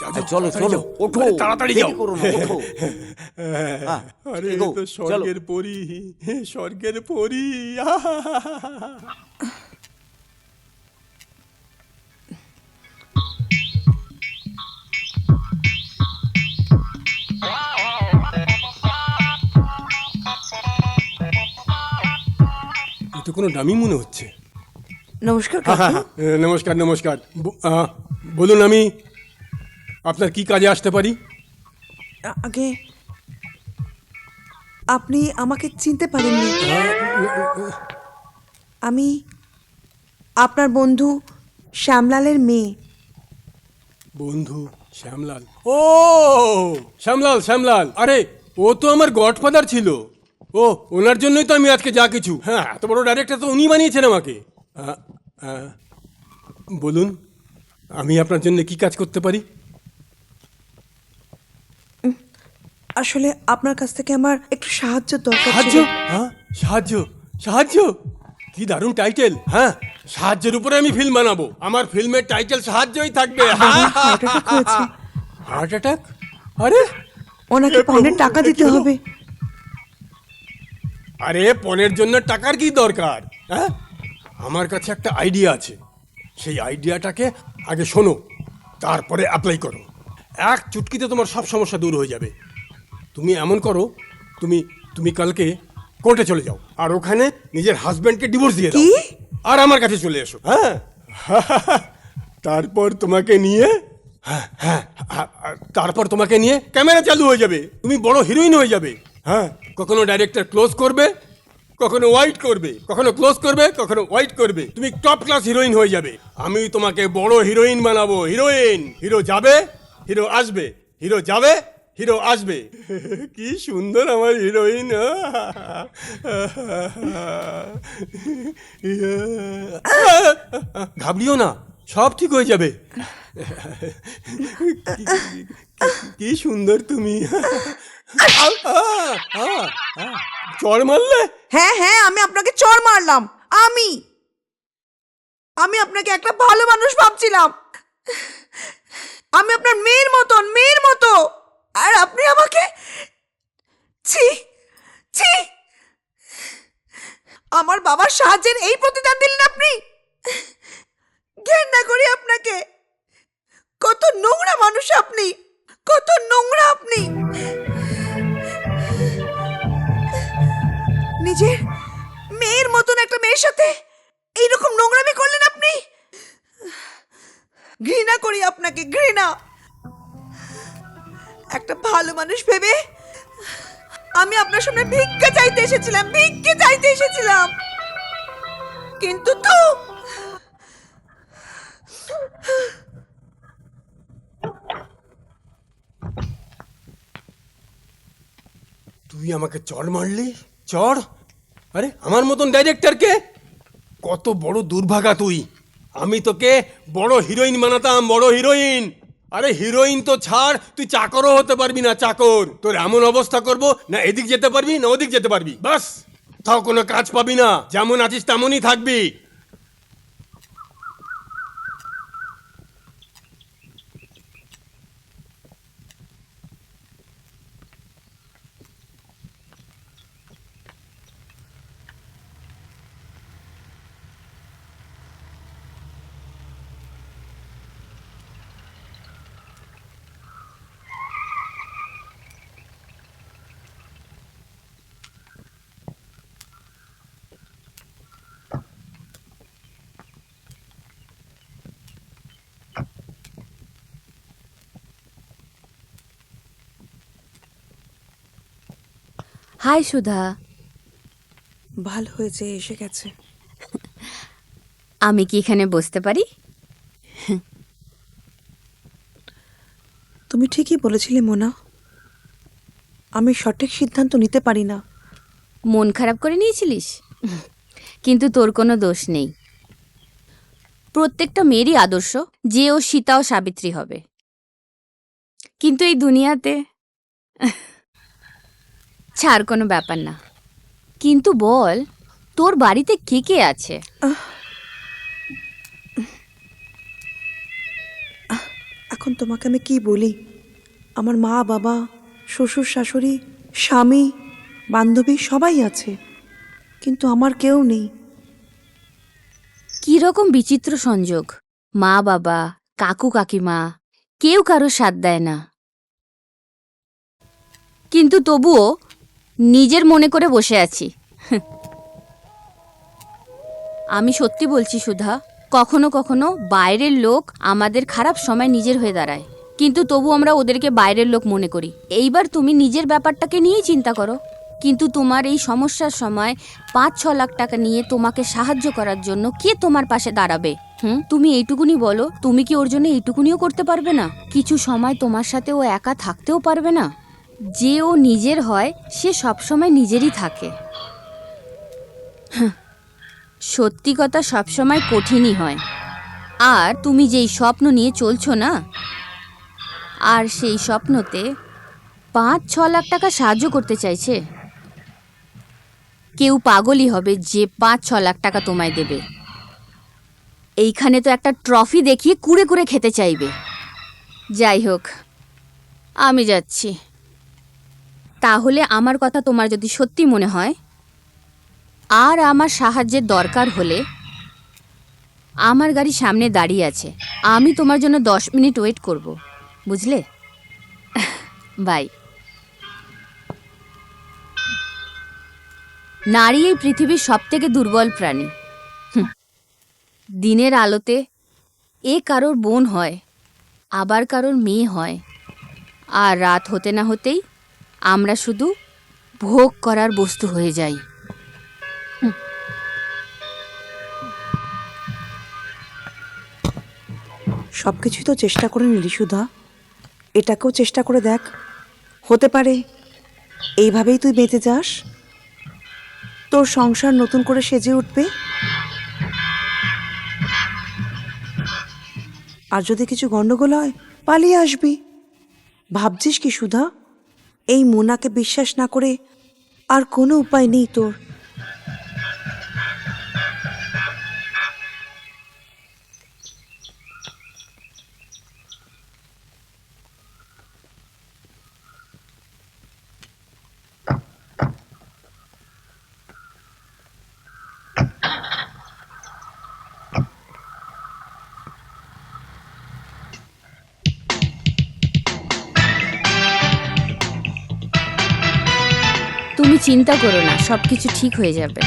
যাও, যাও, চলো তাড়াতাড়ি চলো, যাও। ওঠো, আরে, তাড়াতাড়ি যাও। দেরি করো না, ওঠো। হ্যাঁ, আরে এ এগো, তো চলো। স্বর্গের পরী, স্বর্গের পরী। এ তো কোনো ডামি মনে হচ্ছে। নমস্কার হ্যাঁ, কাকু। হ্যাঁ, হ্যাঁ, নমস্কার নমস্কার। বলুন, আমি আপনার কি কাজে আসতে পারি? আগে আপনি আমাকে চিনতে পারেননি। আমি আপনার বন্ধু শ্যামলালের মেয়ে। বন্ধু শ্যামলাল? ও শ্যামলাল, শ্যামলাল, আরে ও তো আমার গডফাদার ছিল। ও, ওনার জন্যই তো আমি আজকে যা কিছু। হ্যাঁ, এত বড় ডাইরেক্টর তো উনি বানিয়েছেন আমাকে। বলুন, আমি আপনার জন্য কি কাজ করতে পারি? আসলে আপনার কাছ থেকে আমার একটু সাহায্য দরকার সাহায্য? ছিল। হ্যাঁ, সাহায্য, সাহায্য, কি দারুণ টাইটেল। হ্যাঁ, সাহায্যের উপরে আমি ফিল্ম বানাবো, আমার ফিল্মের টাইটেল সাহায্যই থাকবে। হার্ট অ্যাটাক হয়েছে, হার্ট অ্যাটাক? আরে ওনাকে হে প্রভু, পনের টাকা এ দিতে কি হলো? হবে। আরে পনের জন্য টাকার কি দরকার? হ্যাঁ, আমার কাছে একটা আইডিয়া আছে, সেই আইডিয়াটাকে আগে শোনো, তারপরে অ্যাপ্লাই করো। এক চুটকিতে তোমার সব সমস্যা দূর হয়ে যাবে। তুমি এমন করো, তুমি তুমি কালকে কোর্টে চলে যাও, আর ওখানে নিজের হাজব্যান্ডকে ডিভোর্স দিয়ে দাও, কি? আর আমার কাছে চলে এসো। হ্যাঁ, তারপর তোমাকে নিয়ে, তারপর তোমাকে নিয়ে ক্যামেরা চালু হয়ে যাবে, তুমি বড় হিরোইন হয়ে যাবে। হ্যাঁ, কখনো ডাইরেক্টর ক্লোজ করবে, কখনো ওয়াইট করবে, কখনো ক্লোজ করবে, কখনো ওয়াইট করবে, তুমি টপ ক্লাস হিরোইন হয়ে যাবে। আমি তোমাকে বড় হিরোইন বানাবো। হিরোইন, হিরো যাবে, হিরো আসবে, হিরো যাবে, হিরো আসবে। কি সুন্দর আমার হিরোইন। ঘাবড়িও না, সব ঠিক হয়ে যাবে। কি সুন্দর তুমি। চড় মারলে? হ্যাঁ হ্যাঁ, আমি আপনাকে চড় মারলাম। আমি আমি আপনাকে একটা ভালো মানুষ ভাবছিলাম। আমি আপনার মেয়ের মতন, মেয়ের মতো, আর আপনি আমাকে ছি ছি, আমার বাবার সাহায্যের এই প্রতিদান দিলেন আপনি। ঘেন্না করি আপনাকে। কত নোংরা মানুষ আপনি, কত নোংরা আপনি। নিজের মেয়ের মতন একটা মেয়ের সাথে এইরকম নোংরামি করলেন আপনি। ঘৃণা করি আপনাকে, ঘৃণা। একটা ভালো মানুষ ভেবে আমি আপনার সামনে ভিক্ষা চাইতে এসেছিলাম, ভিক্ষা চাইতে এসেছিলাম, কিন্তু তো তুই আমাকে চড় মারলি? চড়? আরে আমার মতন ডাইরেক্টরকে? কত বড় দুর্ভাগা তুই। আমি তোকে বড় হিরোইন বানাতাম, বড় হিরোইন। আরে হিরোইন তো ছাড়, তুই চাকরও হতে পারবি না, চাকর। তোর এমন অবস্থা করব, না এদিক যেতে পারবি না ওদিক যেতে পারবি, বাস। তাও কোনো কাজ পাবি না, যেমন আছিস তেমনই থাকবি। হাই সুধা। ভালো হয়েছে এসে গেছে। আমি কি এখানে বসতে পারি? তুমি ঠিকই বলেছিলে মোনা, আমি সঠিক সিদ্ধান্ত নিতে পারি না। মন খারাপ করে নিয়েছিলিস? কিন্তু তোর কোনো দোষ নেই। প্রত্যেকটা মেয়েরই আদর্শ যে ও সীতা ও সাবিত্রী হবে, কিন্তু এই দুনিয়াতে ছাড়, কোনো ব্যাপার না। কিন্তু বল, তোর বাড়িতে কে কে আছে? এখন তোমাকে আমি কি বলি? আমার মা, বাবা, শ্বশুর শাশুড়ি, স্বামী, বান্ধবী সবাই আছে, কিন্তু আমার কেউ নেই। কিরকম বিচিত্র সংযোগ! মা বাবা, কাকু কাকিমা, কেউ কারো সাথ দেয় না, কিন্তু তবুও নিজের মনে করে বসে আছি। আমি সত্যি বলছি সুধা, কখনো কখনো বাইরের লোক আমাদের খারাপ সময় নিজের হয়ে দাঁড়ায়, কিন্তু তবু আমরা ওদেরকে বাইরের লোক মনে করি। এইবার তুমি নিজের ব্যাপারটাকে নিয়েই চিন্তা করো। কিন্তু তোমার এই সমস্যার সময় 5-6 লাখ টাকা নিয়ে তোমাকে সাহায্য করার জন্য কে তোমার পাশে দাঁড়াবে? তুমি এইটুকুনি বলো, তুমি কি ওর জন্য এইটুকুনিও করতে পারবে না? কিছু সময় তোমার সাথে ও একা থাকতেও পারবে না? যে ও নিজের হয় সে সবসময় নিজেরই থাকে। সত্যি কথা সবসময় কঠিনই হয়। আর তুমি যেই স্বপ্ন নিয়ে চলছো না, আর সেই স্বপ্নতে 5-6 লাখ টাকা সাহায্য করতে চাইছে, কেউ পাগলই হবে যে 5-6 লাখ টাকা তোমায় দেবে। এইখানে তো একটা ট্রফি দেখিয়ে কুড়ে কুড়ে খেতে চাইবে। যাই হোক, আমি যাচ্ছি। তাহলে আমার কথা তোমার যদি সত্যি মনে হয় আর আমার সাহায্যের দরকার হলে, আমার গাড়ি সামনে দাঁড়িয়ে আছে, আমি তোমার জন্য 10 মিনিট ওয়েট করব, বুঝলে? বাই। নারী এই পৃথিবীর সবথেকে দুর্বল প্রাণী। দিনের আলোতে এ কারোর বোন হয়, আবার কারোর মেয়ে হয়, আর রাত হতে না হতেই আমরা শুধু ভোগ করার বস্তু হয়ে যাই। সব কিছুই তো চেষ্টা করে নিলি সুধা, এটাকেও চেষ্টা করে দেখ। হতে পারে এইভাবেই তুই বেঁচে যাস, তোর সংসার নতুন করে সেজে উঠবে। আর যদি কিছু গন্ডগোল হয়, পালিয়ে আসবি। ভাবছিস কি সুধা, এই মোনাকে বিশ্বাস না করে আর কোনো উপায় নেই তোর? তুমি চিন্তা করো না, সব কিছু ঠিক হয়ে যাবে।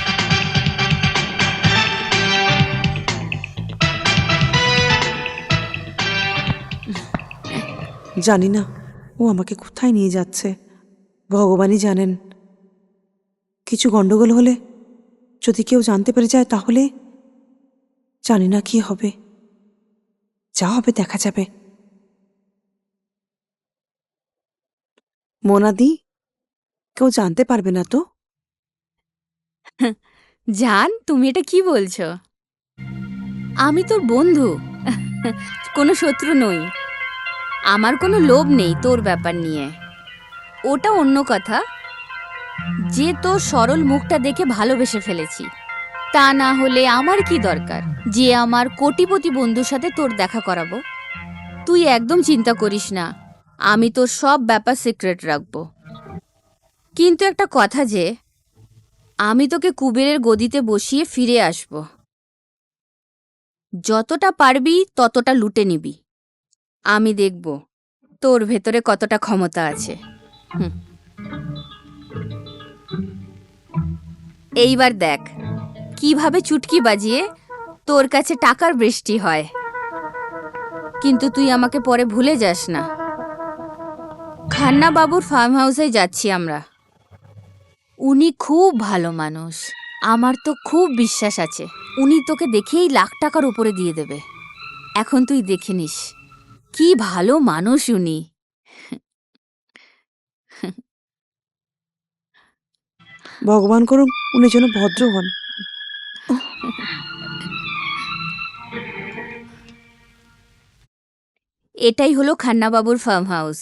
জানি না ও আমাকে কোথায় নিয়ে যাচ্ছে, ভগবানই জানেন। কিছু গন্ডগোল হলে যদি কেউ জানতে পেরে যায়, তাহলে জানি না কি হবে। যা হবে দেখা যাবে। মোনাদি, কেউ জানতে পারবে না তো? জান, তুমি এটা কি বলছো? আমি তোর বন্ধু, কোনো শত্রু নই। আমার কোনো লোভ নেই তোর ব্যাপার নিয়ে। ওটা অন্য কথা যে তোর সরল মুখটা দেখে ভালোবেসে ফেলেছি। তা না হলে আমার কি দরকার যে আমার কোটিপতি বন্ধুর সাথে তোর দেখা করাবো? তুই একদম চিন্তা করিস না, আমি তোর সব ব্যাপার সিক্রেট রাখবো। কিন্তু একটা কথা, যে আমি তোকে কুবেরের গদিতে বসিয়ে ফিরে আসব। যতটা পারবি ততটা লুটে নিবি। আমি দেখব তোর ভেতরে কতটা ক্ষমতা আছে। এইবার দেখ কিভাবে চুটকি বাজিয়ে তোর কাছে টাকার বৃষ্টি হয়। কিন্তু তুই আমাকে পরে ভুলে যাস না। খান্না বাবুর ফার্ম হাউসে যাচ্ছি আমরা। উনি খুব ভালো মানুষ, আমার তো খুব বিশ্বাস আছে উনি তোকে দেখেই লাখ টাকার উপরে দিয়ে দেবে। এখন তুই দেখে নিস কি ভালো মানুষ উনি। ভগবান করুন উনি যেন ভদ্র হন। এটাই হলো খান্নাবাবুর ফার্ম হাউস।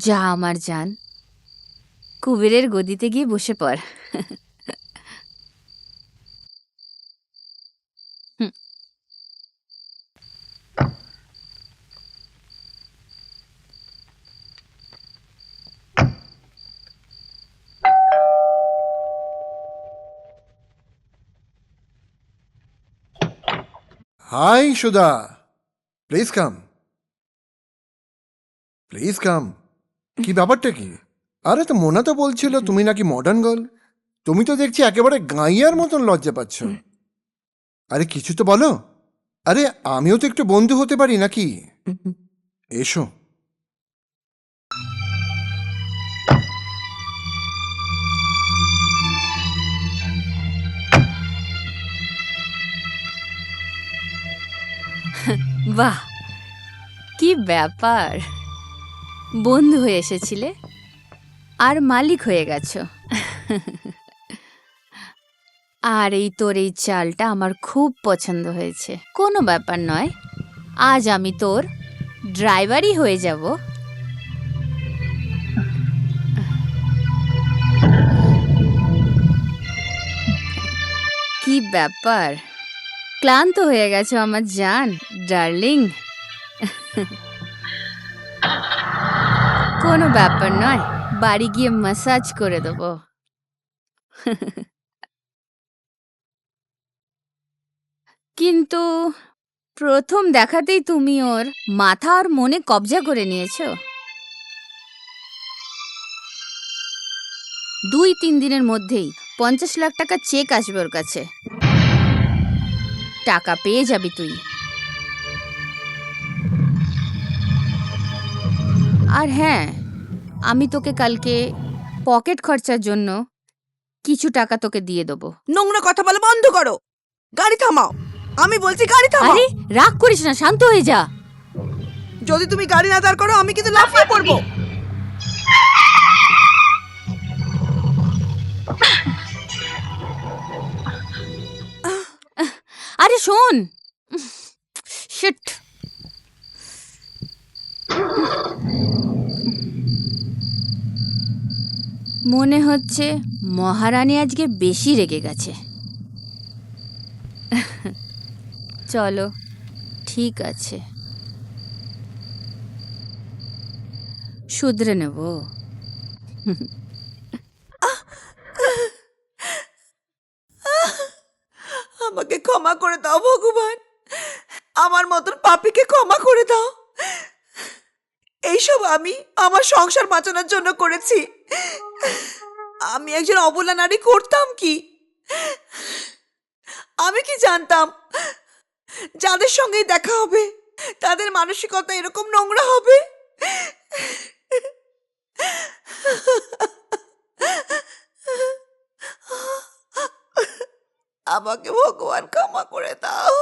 যা আমার জান, কুবেরের গদিতে গিয়ে বসে পড়। Hi Sudha, please come, please come. কি ব্যাপারটা কি? আরে তো মোনা তো বলছিল তুমি নাকি মডার্ন গার্ল, তুমি তো দেখছি একেবারে গাইয়ার মতন লজ্জা পাচ্ছ। আরে কিছু তো বলো। আরে আমিও তো একটু বন্ধু হতে পারি নাকি? এসো। বাহ, কি ব্যাপার, বন্ধু হয়ে এসেছিলে আর মালিক হয়ে গেছো। আর এই তোর এই চালটা আমার খুব পছন্দ হয়েছে। কোনো ব্যাপার নয়, আজ আমি তোর ড্রাইভারই হয়ে যাব। কি ব্যাপার, ক্লান্ত হয়ে গেছো আমার জান ডার্লিং? কোনো ব্যাপার নয়, বাড়ি গিয়ে ম্যাসাজ করে দেবো। কিন্তু প্রথম দেখাতেই তুমি ওর মাথা আর মনে কবজা করে নিয়েছো। 2-3 দিনের মধ্যেই 50 লাখ টাকা চেক আসবে ওর কাছে, টাকা পেয়ে যাবি তুই। আর হ্যাঁ, আমি তোকে কালকে পকেট খরচার জন্য কিছু টাকা তোকে দিয়ে দেবো। নোংরা কথা বলা বন্ধ করো, গাড়ি থামাও, আমি বলছি গাড়ি থামাও। আরে রাগ করিস না, শান্ত হয়ে যা। যদি তুমি গাড়ি না দাঁড় করো আমি কিন্তু লাফিয়ে পড়বো। আরে শোন, শিট। মনে হচ্ছে মহারানী আজকে বেশি রেগে গেছে। চলো, ঠিক আছে, শুধরে নেব। আমাকে ক্ষমা করে দাও ভগবান, আমার মতন পাপীকে ক্ষমা করে দাও। এইসব আমি আমার সংসার বাঁচানোর জন্য করেছি। আমি একজন অবলা নারী করতাম কি? আমি কি জানতাম যাদের সঙ্গেই দেখা হবে তাদের মানসিকতা এরকম নোংরা হবে? আমাকে ভগবান ক্ষমা করে দাও।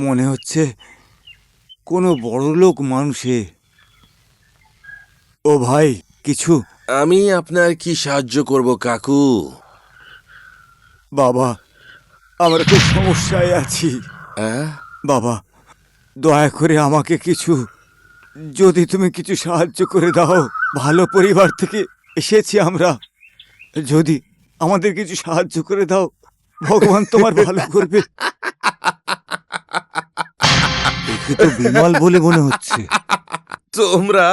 মনে হচ্ছে কোনো বড়লোক মানুষে। ও ভাই, কিছু? আমি আপনার কি সাহায্য করব কাকু? বাবা, আমরা খুব সমস্যায় আছি। হ্যাঁ? বাবা, দয়া করে আমাকে কিছু, যদি তুমি কিছু সাহায্য করে দাও, ভালো পরিবার থেকে এসেছি আমরা। যদি আমাদের কিছু সাহায্য করে দাও, ভগবান তোমার ভালো করবে। একে তো বিমল বলে মনে হচ্ছে। তোমরা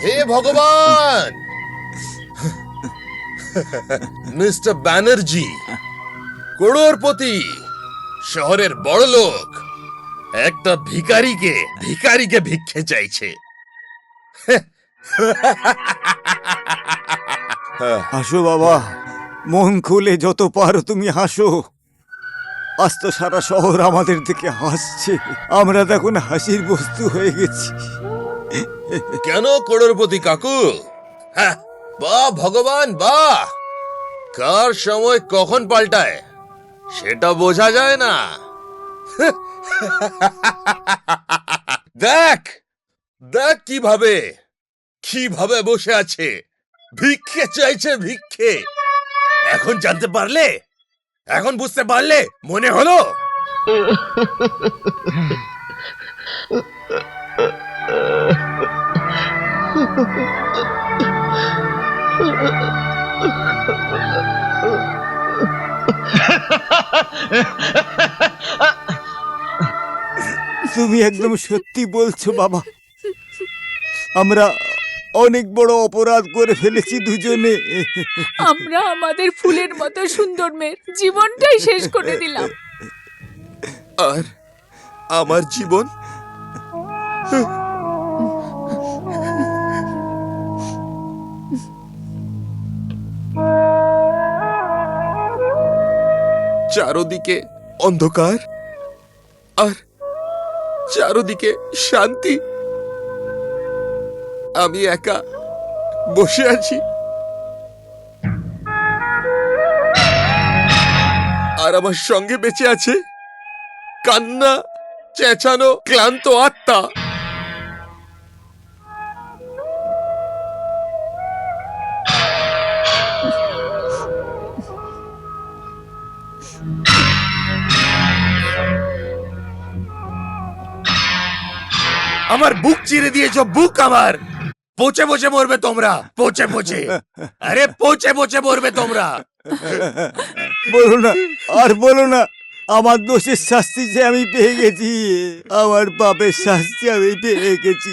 হে ভগবান, মিস্টার ব্যানার্জি করোড়পতি, শহরের বড় লোক, একটা ভিখারিকে ভিক্ষে চাইছে। হাসো বাবা, মন খুলে যত পারো তুমি হাসো। আজ তো সারা শহর আমাদের দিকে হাসছে, আমরা তখন হাসির বস্তু হয়ে গেছি। কেন করোড়পতি কাকু? হ্যাঁ, বাহ ভগবান বাহ! কার সময় কখন পাল্টায় সেটা বোঝা যায় না। দেখ দেখ কিভাবে বসে আছে, ভিক্ষে চাইছে ভিক্ষে। এখন জানতে পারলে, এখন বুঝতে পারলে, মনে হলো। তুমি একদম সত্যি বলছো বাবা, আমরা অনেক বড় অপরাধ করে ফেলেছি দুজনে। আমরা আমাদের ফুলের মতো সুন্দর মেয়ের জীবনটাই শেষ করে দিলাম। আর আমার জীবন চারদিকে অন্ধকার আর চারদিকে শান্তি। আমি একা বসে আছি, আর আমার সঙ্গে বেঁচে আছে কান্না, চেঁচানো, ক্লান্ত আত্মা। আমার বুক চিরে দিয়েছো, বুক আমার। পচে পচে মরবে তোমরা, পচে পচে। আরে পচে পচে মরবে তোমরা। বলো না, আর বলো না। আমার দোষের শাস্তি যে আমি পেয়ে গেছি, আমার পাপের শাস্তি আমি পেয়ে গেছি।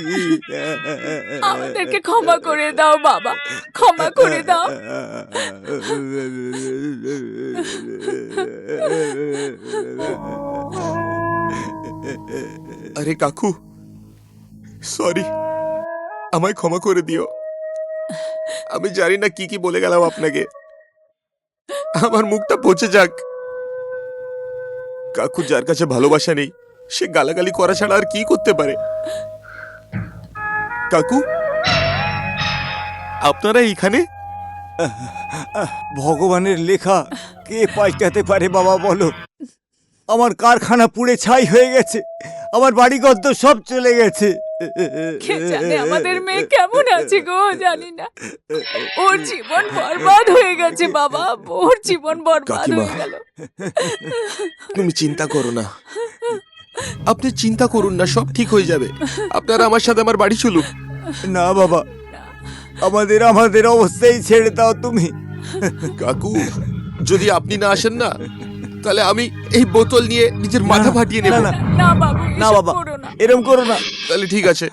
আমাদেরকে ক্ষমা করে দাও বাবা, ক্ষমা করে দাও। আরে কাকু, সরি, আমায় ক্ষমা করে দিও। আমি জানি না কি কি বলে গেলাম আপনাকে। আমার মুখটা পচে যাক। কাকু, যার কাছে ভালোবাসা নেই সে গালাগালি করা ছাড়া আর কি করতে পারে? কাকু, আপনারা এইখানে? ভগবানের লেখা কে পাল্টাতে পারে বাবা বলো? আমার কারখানা পুড়ে ছাই হয়ে গেছে, আমার বাড়িঘর তো সব চলে গেছে। কে জানে আমাদের মেয়ে কেমন আছে গো, জানি না। ওর জীবন বরবাদ হয়ে গেছে বাবা, ওর জীবন বরবাদ কাকিমা, হয়ে গেল। তুমি চিন্তা করো না, আপনি চিন্তা করুন না, সব ঠিক হয়ে যাবে। আপনারা আমার সাথে আমার বাড়ি চলুন। না বাবা, আমাদের অবস্থায় ছেড়ে দাও তুমি। কাকু, যদি আপনি না আসেন না, তাহলে আমি এই বোতল নিয়ে নিজের মাথা ফাটিয়ে নেব। না, না বাবু, না এসব বাবা, করো না। এরম করো না। তাহলে ঠিক আছে,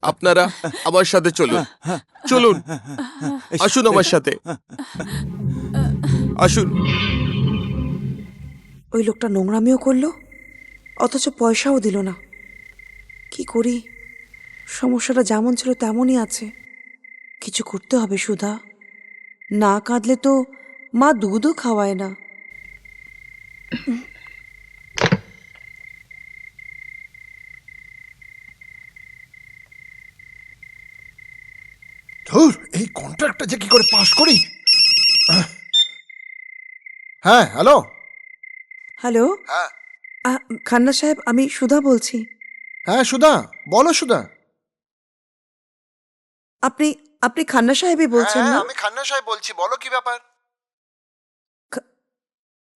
আপনারা আমার সাথে চলুন। চলুন, আসুন আমার সাথে, আসুন। ওই লোকটা নোংরামিও করলো, অথচ পয়সাও দিল না। কি করি? সমস্যাটা যেমন ছিল তেমনই আছে। কিছু করতে হবে সুধা, না কাঁদলে তো মা দুধও খাওয়ায় না। ধুর, এই কন্ট্রাক্টটা যে কি করে পাস করি। হ্যাঁ, হ্যালো। হ্যালো, হ্যাঁ খান্না সাহেব, আমি সুধা বলছি। হ্যাঁ, সুধা বলো। সুধা, আপনি আপনি খান্না সাহেবই বলছেন না? আমি খান্না সাহেব বলছি, বলো কি ব্যাপার?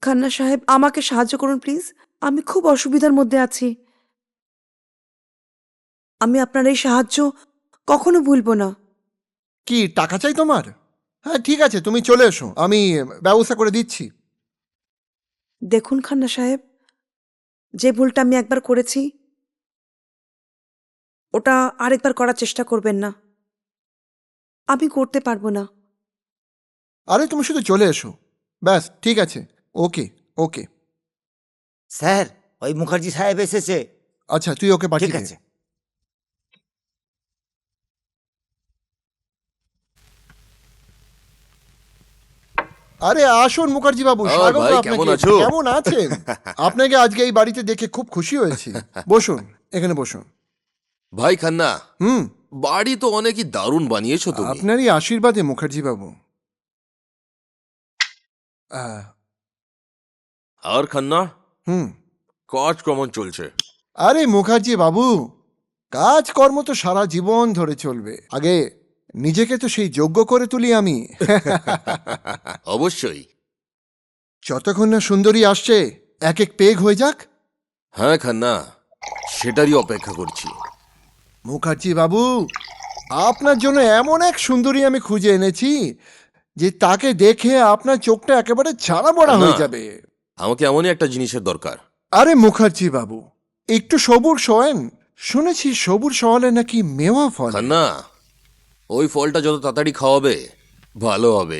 খান্না সাহেব, আমাকে সাহায্য করুন প্লিজ। আমি খুব অসুবিধার মধ্যে আছি। আমি আপনার এই সাহায্য কখনো ভুলবো না। কি টাকা চাই তোমার? হ্যাঁ ঠিক আছে, তুমি চলে এসো, আমি ব্যবস্থা করে দিচ্ছি। দেখুন খান্না সাহেব, যে ভুলটা আমি একবার করেছি ওটা আরেকবার করার চেষ্টা করবেন না। আমি করতে পারবো না। আরে তুমি শুধু চলে এসো, ব্যাস ঠিক আছে। ওকে ওকে। স্যার, ওই মুখার্জি সাহেব এসেছে। আচ্ছা তুই ওকে ঠিক পাঠিয়ে দে। আছে। আরে আসুন মুখার্জি বাবু, আর স্বাগত ভাই, আপনাকে। কেমন আছো? কেমন আছেন? আপনাকে আজকে এই বাড়িতে দেখে খুব খুশি হয়েছি। বসুন, এখানে বসুন। ভাই খান্না, হুম, বাড়ি তো অনেকই দারুণ বানিয়েছো তুমি। আপনারই আশীর্বাদে মুখার্জি বাবু। আর খান্না, হুম। কাজ কেমন চলছে? আরে মুখার্জি বাবু, কাজকর্ম তো সারা জীবন ধরে চলবে। আগে নিজেকে তো সেই যোগ্য করে তুলি আমি। অবশ্যই। যতক্ষণ না সুন্দরী আসছে, এক এক পেগ হয়ে যাক। হ্যাঁ খান্না, সেটারই অপেক্ষা করছি। মুখার্জি বাবু, আপনার জন্য এমন এক সুন্দরী আমি খুঁজে এনেছি যে তাকে দেখে আপনার চোখটা একেবারে ছাড়া বড়া হয়ে না। যাবে। আমাকে এমনই একটা জিনিসের দরকার। আরে মুখার্জি বাবু, একটু সবুর সয়েন। শুনেছি সবুর সওয়ালে নাকি মেওয়া ফল। খান্না, ওই ফলটা যত তাড়াতাড়ি খাওয়াবে ভালো হবে।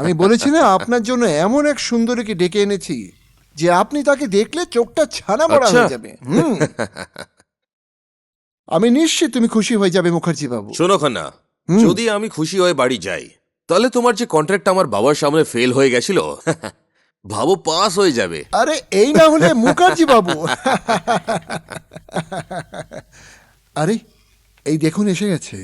আমি বলেছি না, আপনার জন্য এমন এক সুন্দরীকে ডেকে এনেছি যে আপনি তাকে দেখলে চোখটা ছানা বড়া আচ্ছা। হয়ে যাবে। আমি নিশ্চিত তুমি খুশি হয়ে যাবে মুখার্জি বাবু। শোনো খান্না, হুম। যদি আমি খুশি হয়ে বাড়ি যাই, তাহলে তোমার যে কন্ট্রাক্ট আমার বাবার সামনে ফেল হয়ে গেছিল, ভাবো পাস হয়ে যাবে। আরে এই না হলে মুখার্জি বাবু। আরে এই দেখুন এসে গেছে।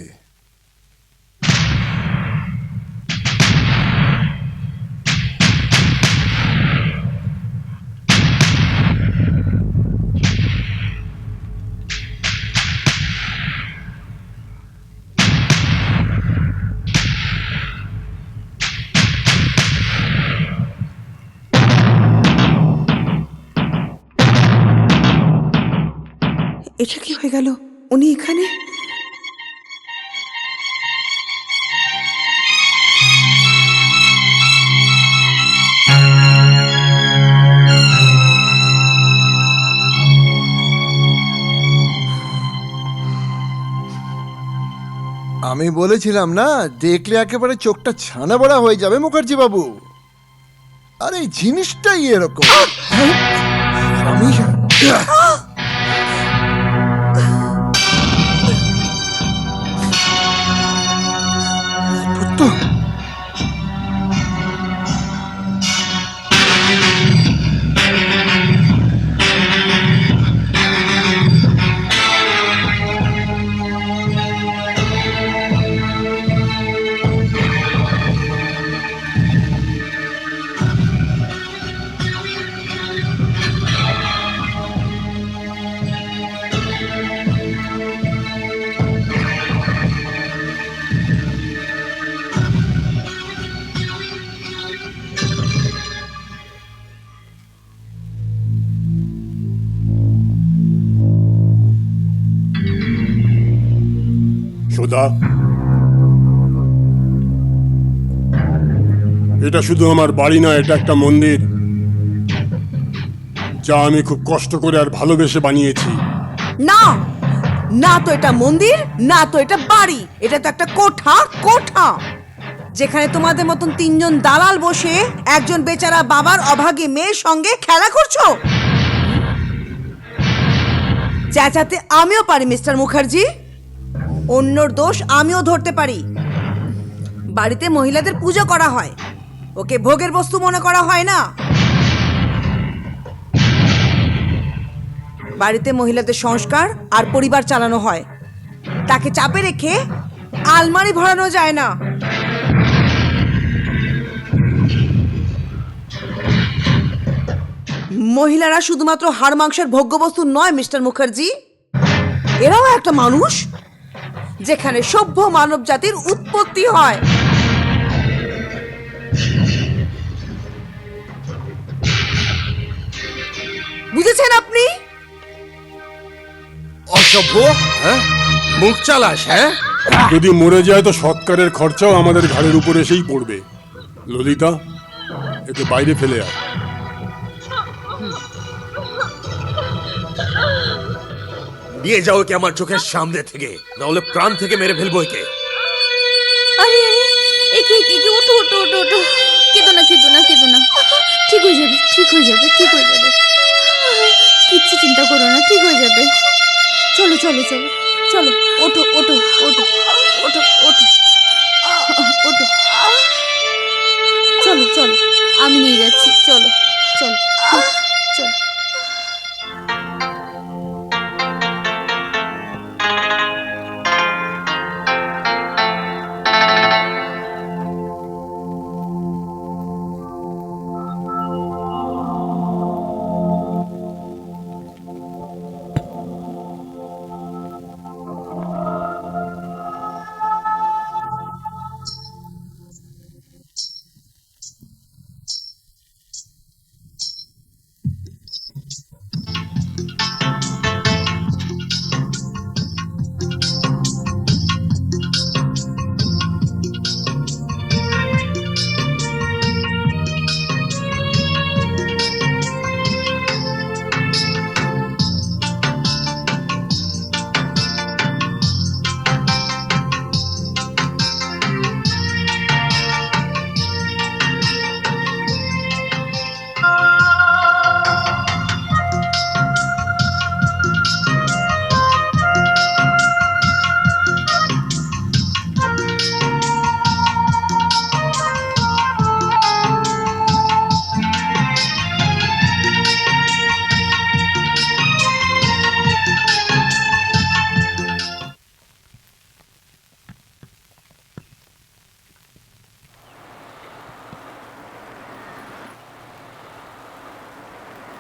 এটা কি হয়ে গেল? উনি এখানে? আমি বলেছিলাম না, দেখলে একেবারে চোখটা ছানা বড়া হয়ে যাবে মুখার্জি বাবু। আরে এই জিনিসটাই এরকম। আমি তো সুধা, এটা শুধু আমার বাড়ি নয়, এটা একটা মন্দির যা আমি খুব কষ্ট করে আর ভালোবেসে বানিয়েছি। না, না তো এটা মন্দির, না তো এটা বাড়ি। এটা তো একটা কোঠা, কোঠা যেখানে তোমাদের মতন তিনজন দালাল বসে একজন বেচারা বাবার অভাগী মেয়ের সঙ্গে খেলা করছো। চেঁচাতে আমিও পারি মিস্টার মুখার্জি, অন্যর দোষ আমিও ধরতে পারি। বাড়িতে মহিলাদের পুজো করা হয়, ওকে ভোগের বস্তু মনে করা হয় না। বাড়িতে মহিলাদের সংস্কার আর পরিবার চালানো হয়, তাকে চাপে রেখে আলমারি ভরানো যায় না। মহিলারা শুধুমাত্র হাড় মাংসের ভোগ্যবস্তু নয় মিস্টার মুখার্জি, এরাও একটা মানুষ। যেখানে সভ্য মানব জাতির উৎপত্তি হয়। বুঝেছেন আপনি? অসভ্য, হ্যাঁ? মুখ চালাস, হ্যাঁ? যদি মরে যায় তো সৎকারের খরচাও আমাদের ঘাড়ের উপর এসেই পড়বে। ললিতা, একে বাইরে ফেলে আয়। নিয়ে যাও একে আমার চোখের সামনে থেকে, নাহলে প্রাণ থেকে মেরে ফেলবো একে। আরে আরে একে একে একে ওঠো ওঠো ওঠো ওঠো, কেঁদো না কেঁদো না কেঁদো না, ঠিক হয়ে যাবে ঠিক হয়ে যাবে ঠিক হয়ে যাবে, কিচ্ছু চিন্তা করো না, ঠিক হয়ে যাবে। চলো চলো চলো চলো, ওঠো ওঠো ওঠো ওঠো ওঠো ওঠো, চলো চলো আমি নিয়ে যাচ্ছি, চলো চলো চলো।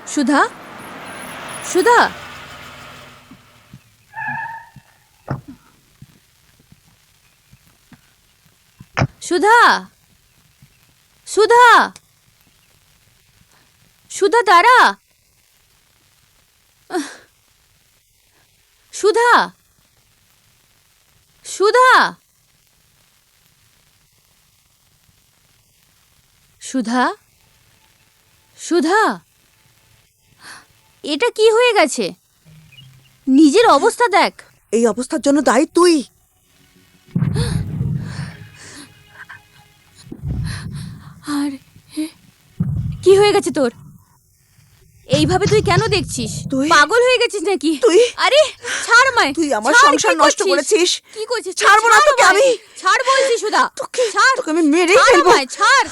সুধা, সুধা, সুধা, সুধা, সুধা দাঁড়া, সুধা, সুধা, সুধা, সুধা, এটা কি হয়ে গেছে? নিজের অবস্থা দেখ। এই অবস্থার জন্য দায়ী তুই। আর কি হয়ে গেছে তোর? এইভাবে তুই কেন দেখছিস? তুই- পাগল হয়ে গেছিস নাকি? তুই- আরে ছাড় আমায়, তুই আমার ছাড়, সংসার কি নষ্ট করছিস? করেছিস। কি করছিস? ছাড়বো না তোকে আমায়। আমি। ছাড় বলছি সুধা, তোকে- ছাড়, তোকে আমি মেরেই ছাড় ফেলবো। আমায়, ছাড়।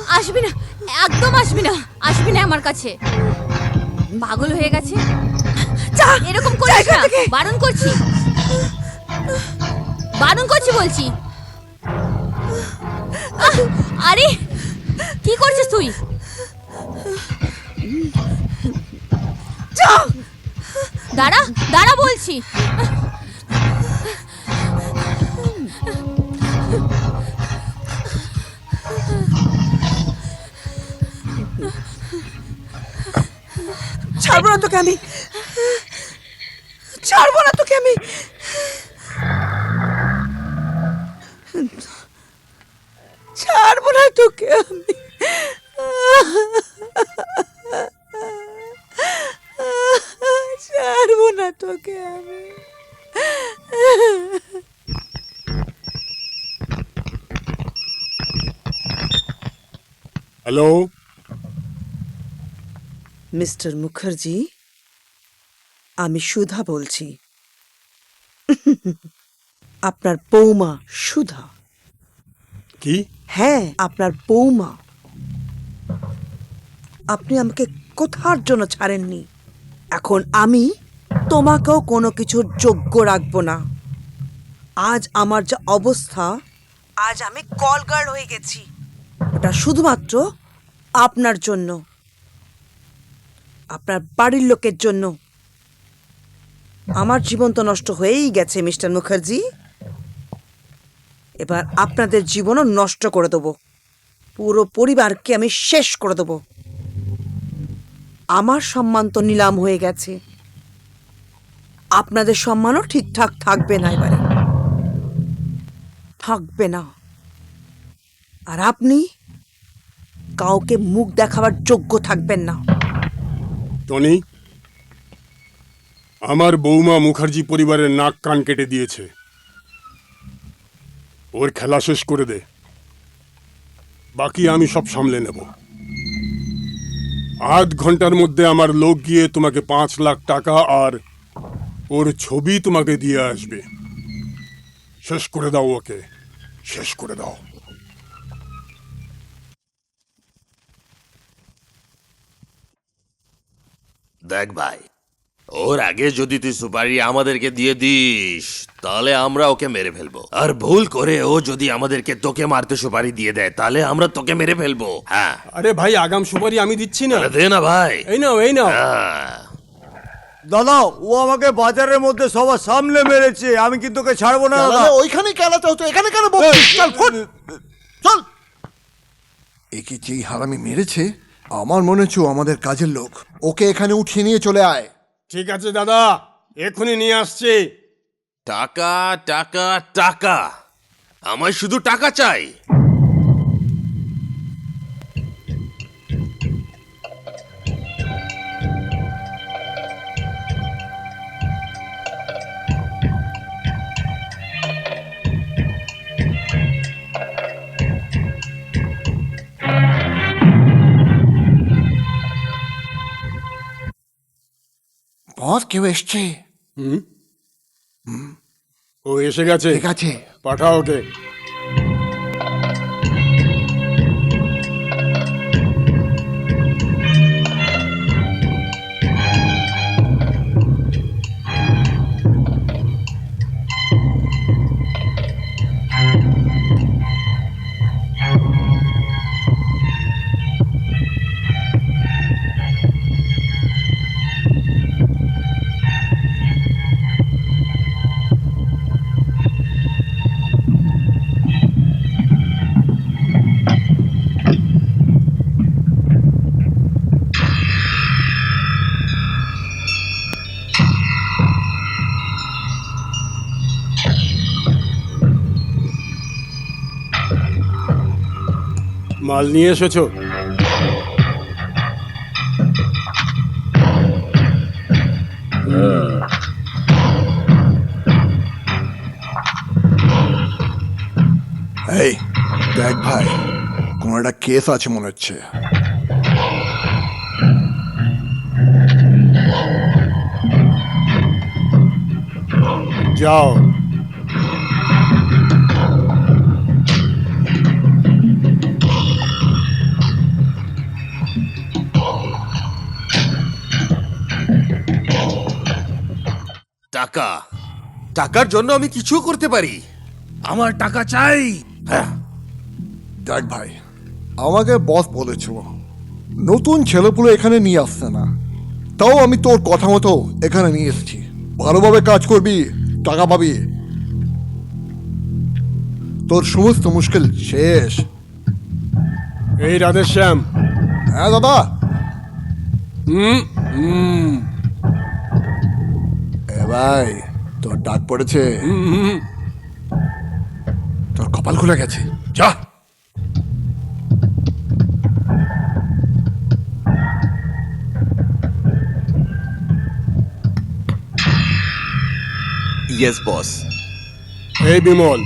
আসবি না, একদম আসবি না, আসবি না আমার কাছে। পাগল হয়ে গেছে, যা, এরকম যা করিস এখান না, থেকে। বারণ করছি, বারণ করছি বলছি। আরে কি করছিস তুই? যা। দাঁড়া দাঁড়া বলছি। ছাড়বো না তোকে আমি, ছাড়বো না তোকে আমি। ছাড়বো না তোকে আমি। ছাড়বো না তোকে আমি। হ্যালো, মিস্টার মুখার্জি, আমি সুধা বলছি। আপনার বৌমা সুধা। কি? হ্যাঁ, আপনার বৌমা। আপনি আমাকে কোথার জন্য ছাড়েননি। এখন আমি তোমাকেও কোনো কিছুর যোগ্য রাখবো না। আজ আমার যা অবস্থা, আজ আমি কলগার্ল হয়ে গেছি। ওটা শুধুমাত্র আপনার জন্য। আপনার বাড়ির লোকের জন্য। আমার জীবন তো নষ্ট হয়েই গেছে মিস্টার মুখার্জি, এবার আপনাদের জীবনও নষ্ট করে দেবো। পুরো পরিবারকে আমি শেষ করে দেবো। আমার সম্মান তো নিলাম হয়ে গেছে, আপনাদের সম্মানও ঠিকঠাক থাকবে না, এবারে থাকবে না। আর আপনি কাউকে মুখ দেখাবার যোগ্য থাকবেন না। টনি, আমার বৌমা মুখার্জি পরিবারের নাক কান কেটে দিয়েছে, ওর খেলা শেষ করে দে, বাকি আমি সব সামলে নেব। আধ ঘন্টার মধ্যে আমার লোক গিয়ে তোমাকে 5 লাখ টাকা আর ওর ছবি তোমাকে দিয়ে আসবে। শেষ করে দাও ওকে, শেষ করে দাও। দেখ ভাই, ওর আগে যদি তুই সুপারি আমাদেরকে দিয়ে দিস তাহলে আমরা ওকে মেরে ফেলবো, আর ভুল করে ও যদি আমাদেরকে তোকে মারতে সুপারি দিয়ে দেয় তাহলে আমরা তোকে মেরে ফেলবো। হ্যাঁ, আরে ভাই, আগাম সুপারি আমি দিচ্ছি না। আরে দে না ভাই। এই নাও, এই নাও। হ্যাঁ। দাদা, ও আমাকে বাজারের মধ্যে সবার সামনে মেরেছে, আমি কিন্তু ওকে ছাড়বো না দাদা। তাহলে ওইখানেই কেলাতে হতো, এখানে কেন বকছিস? চল ফুট, চল। একে যেই হারামি মেরেছে, আমার মনে হচ্ছে ও আমাদের কাজের লোক। ওকে এখানে উঠিয়ে নিয়ে চলে আয়। ঠিক আছে দাদা, এক্ষুনি নিয়ে আসছি। টাকা টাকা টাকা, আমার শুধু টাকা চাই। বস, কেউ এসছে। ও এসে গেছে, ঠিক আছে। পাঠাও ওকে। মাল নিয়ে এসেছো? এই দেখ ভাই, কোনো একটা কেস আছে মনে হচ্ছে। যাও। টাকা, টাকার জন্য আমি কিছু করতে পারি। আমার টাকা চাই। হ্যাঁ, দেখ ভাই, আমাকে বস বলেছিল নতুন ছেলেপুলে এখানে নিয়ে আসছে না, তাও আমি তোর কথা মতো এখানে নিয়ে এসেছি। ভালোভাবে কাজ করবি, টাকা পাবি, তোর সমস্ত মুশকিল শেষ। এই রাধেশ্যাম। হ্যাঁ দাদা। এ ভাই, তোর ডাক পড়েছে, তোর কপাল খুলে গেছে, যা। Yes boss. এই বিমল,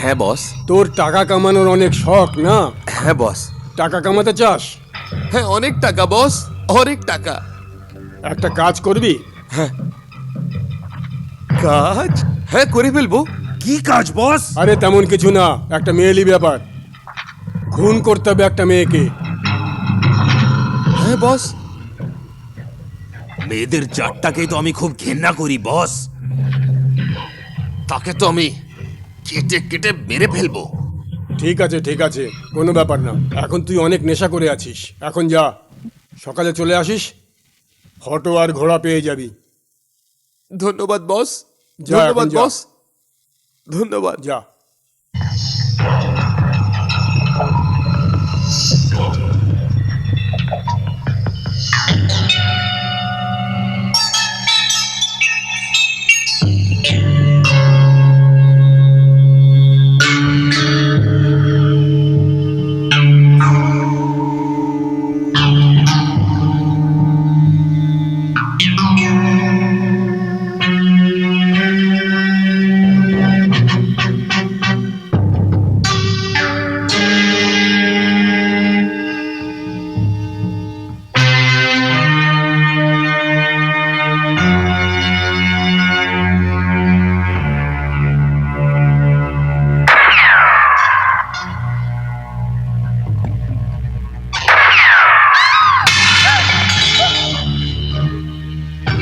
হ্যাঁ বস। তোর টাকা কামানোর অনেক শখ না? হ্যাঁ বস। টাকা কামাতে চাস? হ্যাঁ, অনেক টাকা বস, অনেক টাকা। একটা কাজ করবি? কাজ? হ্যাঁ, করে ফেলবো। কি কাজ বস? আরে তেমন কিছু না, একটা মেয়েলি ব্যাপার। খুন করতে হবে একটা মেয়েকে। হ্যাঁ বস। মেয়েদের জাতটাকেই তো আমি খুব ঘেন্না করি বস। তাকে তো আমি কেটে কেটে মেরে ফেলবো। ঠিক আছে, ঠিক আছে, কোনো ব্যাপার না। এখন তুই অনেক নেশা করে আছিস, এখন যা, সকালে চলে আসিস, ফটো আর ঘোড়া পেয়ে যাবি। ধন্যবাদ বস, যা, ধন্যবাদ এখন যা। বস, ধন্যবাদ। যা।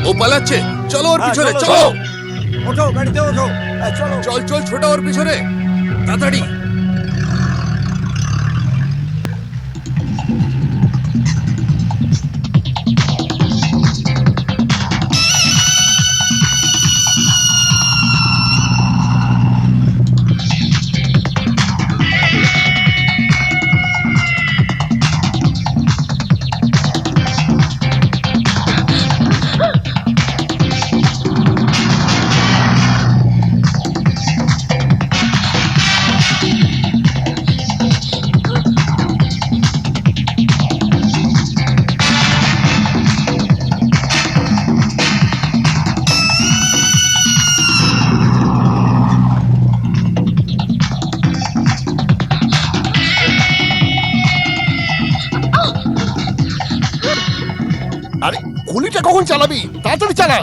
ও পালাচ্ছে, চলো ওর পিছনে, চলো, চলো। ওঠো গাড়িতে ওঠো, চলো। চল চল ছোটা ওর পিছনে, তাড়াতাড়ি। আরে গুলিটা কখন চালাবি? তাড়াতাড়ি চালা,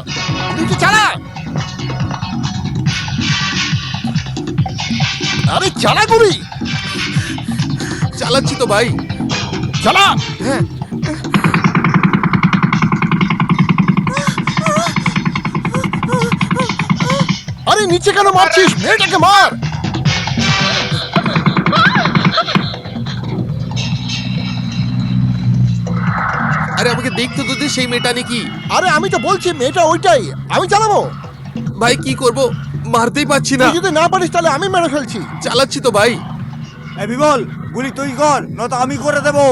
গুলিটা চালা। আরে চালা গুলি, চালাচ্ছি তো ভাই। চালা। হ্যাঁ, আরে নিচে কেন মারছিস? মেয়েটাকে মার। আরে আমাকে দেখতে তো দে, সেই মেয়েটা নাকি? আরে আমি তো বলছি মেয়েটা ওইটাই, আমি চালাবো। ভাই কি করব, মারতেই পাচ্ছি না। তুই যদি না পারিস তাহলে আমি মেরে ফেলছি। চালাচ্ছি তো ভাই। এই বিমল, গুলি তুই কর, নয়তো আমি করে দেবো।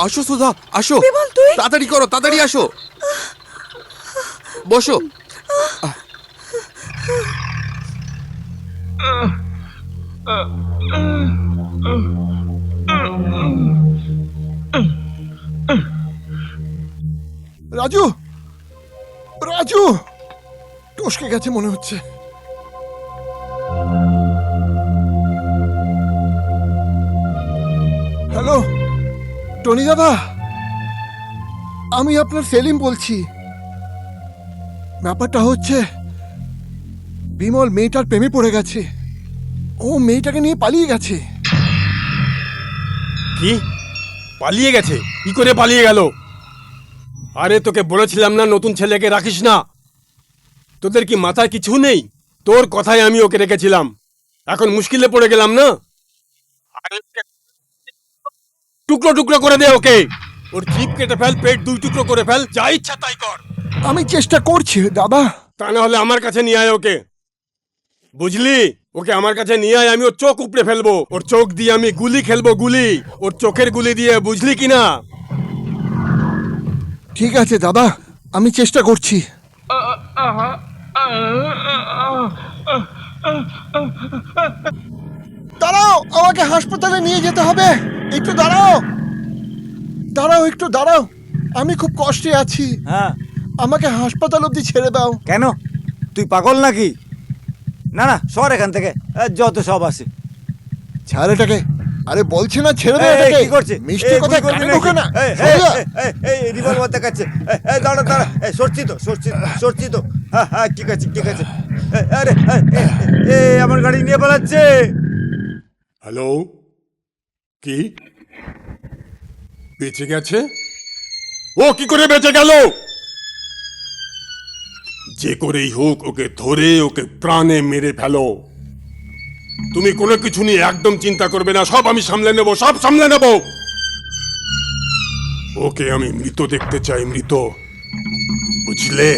আসো সুধা, আসো। বিমল, তুই? তাড়াতাড়ি করো, তাড়াতাড়ি আসো। বসো। রাজু, রাজু টসকে গেছে মনে হচ্ছে। হ্যালো টনি দাদা, আমি আপনার সেলিম বলছি। ব্যাপারটা হচ্ছে বিমল মেয়েটার প্রেমে পড়ে গেছে, ও মেয়েটাকে নিয়ে পালিয়ে গেছে। কি? পালিয়ে গেছে? কি করে পালিয়ে গেল? আরে তোকে বলেছিলাম না নতুন ছেলেকে রাখিস না। তোদের কি মাথায় কিছু নেই? তোর কথায় আমি ওকে রেখেছিলাম, এখন মুশকিলে পড়ে গেলাম না। আরে টুকরো টুকরো করে দে ওকে, ওর জিভ কেটে ফেল, পেট দুই টুকরো করে ফেল, যা ইচ্ছা তাই কর। আমি চেষ্টা করছি দাদা। তা না হলে আমার কাছে নিয়ে আয় ওকে, বুঝলি? ওকে আমার কাছে নিয়ে আয়, আমি ওর চোখ উপড়ে ফেলবো, ওর চোখ দিয়ে আমি গুলি খেলবো, গুলি, ওর চোখের গুলি দিয়ে, বুঝলি কিনা? ঠিক আছে দাদা, আমি চেষ্টা করছি। দাঁড়াও, আমাকে হাসপাতালে নিয়ে যেতে হবে। একটু দাঁড়াও, দাঁড়াও, একটু দাঁড়াও, আমি খুব কষ্টে আছি। হ্যাঁ, আমাকে হাসপাতাল অবধি ছেড়ে দাও। কেন? তুই পাগল নাকি? না না, সর এখান থেকে, যত সব আছে। ছাড় এটাকে। আরে বলছে না ছেড়ে দাও এই, এটাকে। কি করছে? মিষ্টি এই, কথা গুলি করবি কানে ঢোকে না। নাকি? সরে যা। এই রিভলভার দেখাচ্ছে। দাঁড়া দাঁড়া, সরছি তো, সরছি তো। হ্যাঁ হ্যাঁ, ঠিক আছে ঠিক আছে। আরে আমার গাড়ি নিয়ে পালাচ্ছে। হ্যালো, কি বেঁচে গেছে? ও কি করে বেঁচে গেল? যে করেই হোক ওকে ধরে ওকে প্রাণে মেরে ফেলো। তুমি কোনো কিছু নিয়ে একদম চিন্তা করবে না, সব আমি সামলে নেব, সব সামলে নেব। ওকে আমি মৃত দেখতে চাই, মৃত, বুঝলে?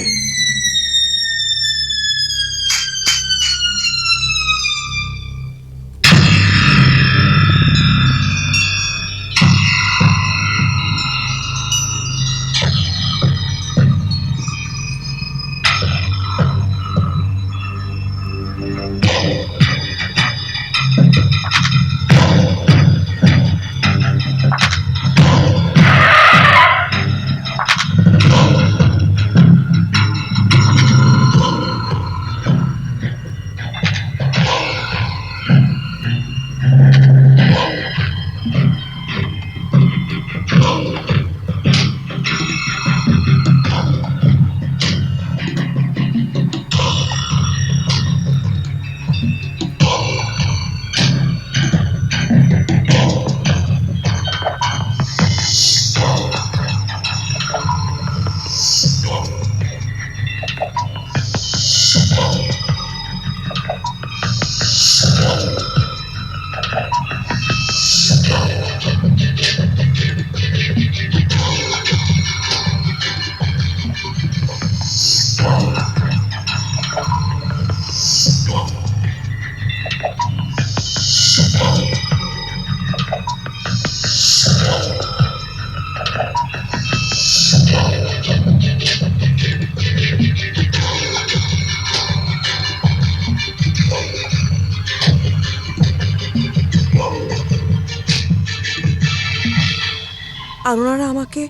আর ওনারা আমাকে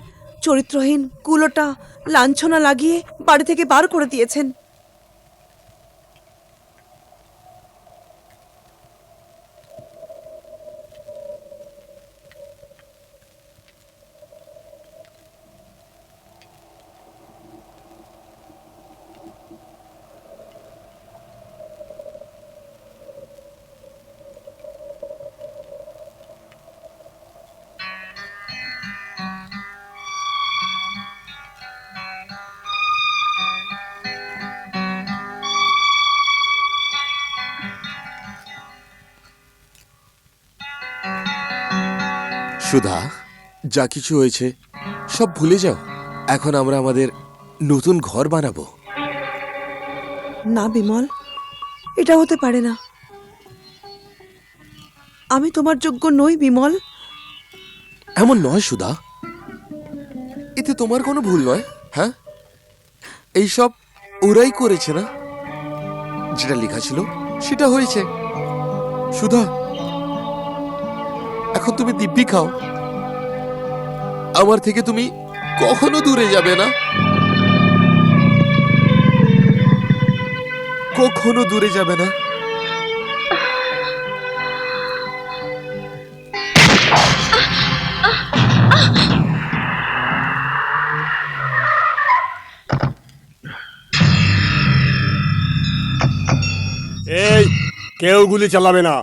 চরিত্রহীন কুলোটা লাঞ্ছনা লাগিয়ে বাড়ি থেকে বার করে দিয়েছেন। সুধা, যা কিছু হয়েছে সব ভুলে যাও। এখন আমরা আমাদের নতুন ঘর বানাবো। না বিমল, এটা হতে পারে না। আমি তোমার যোগ্য নই বিমল। এমন নয় সুধা, এতে তোমার কোনো ভুল নয়। হ্যাঁ, এইসব ওরাই করেছে না? যেটা লেখা ছিল সেটা হয়েছে। সুধা, এখন তুমি দিব্যি খাও। আমার থেকে তুমি কখনো দূরে যাবে না, কখনো দূরে যাবে না। এই, কেউ গুলি চালাবে না।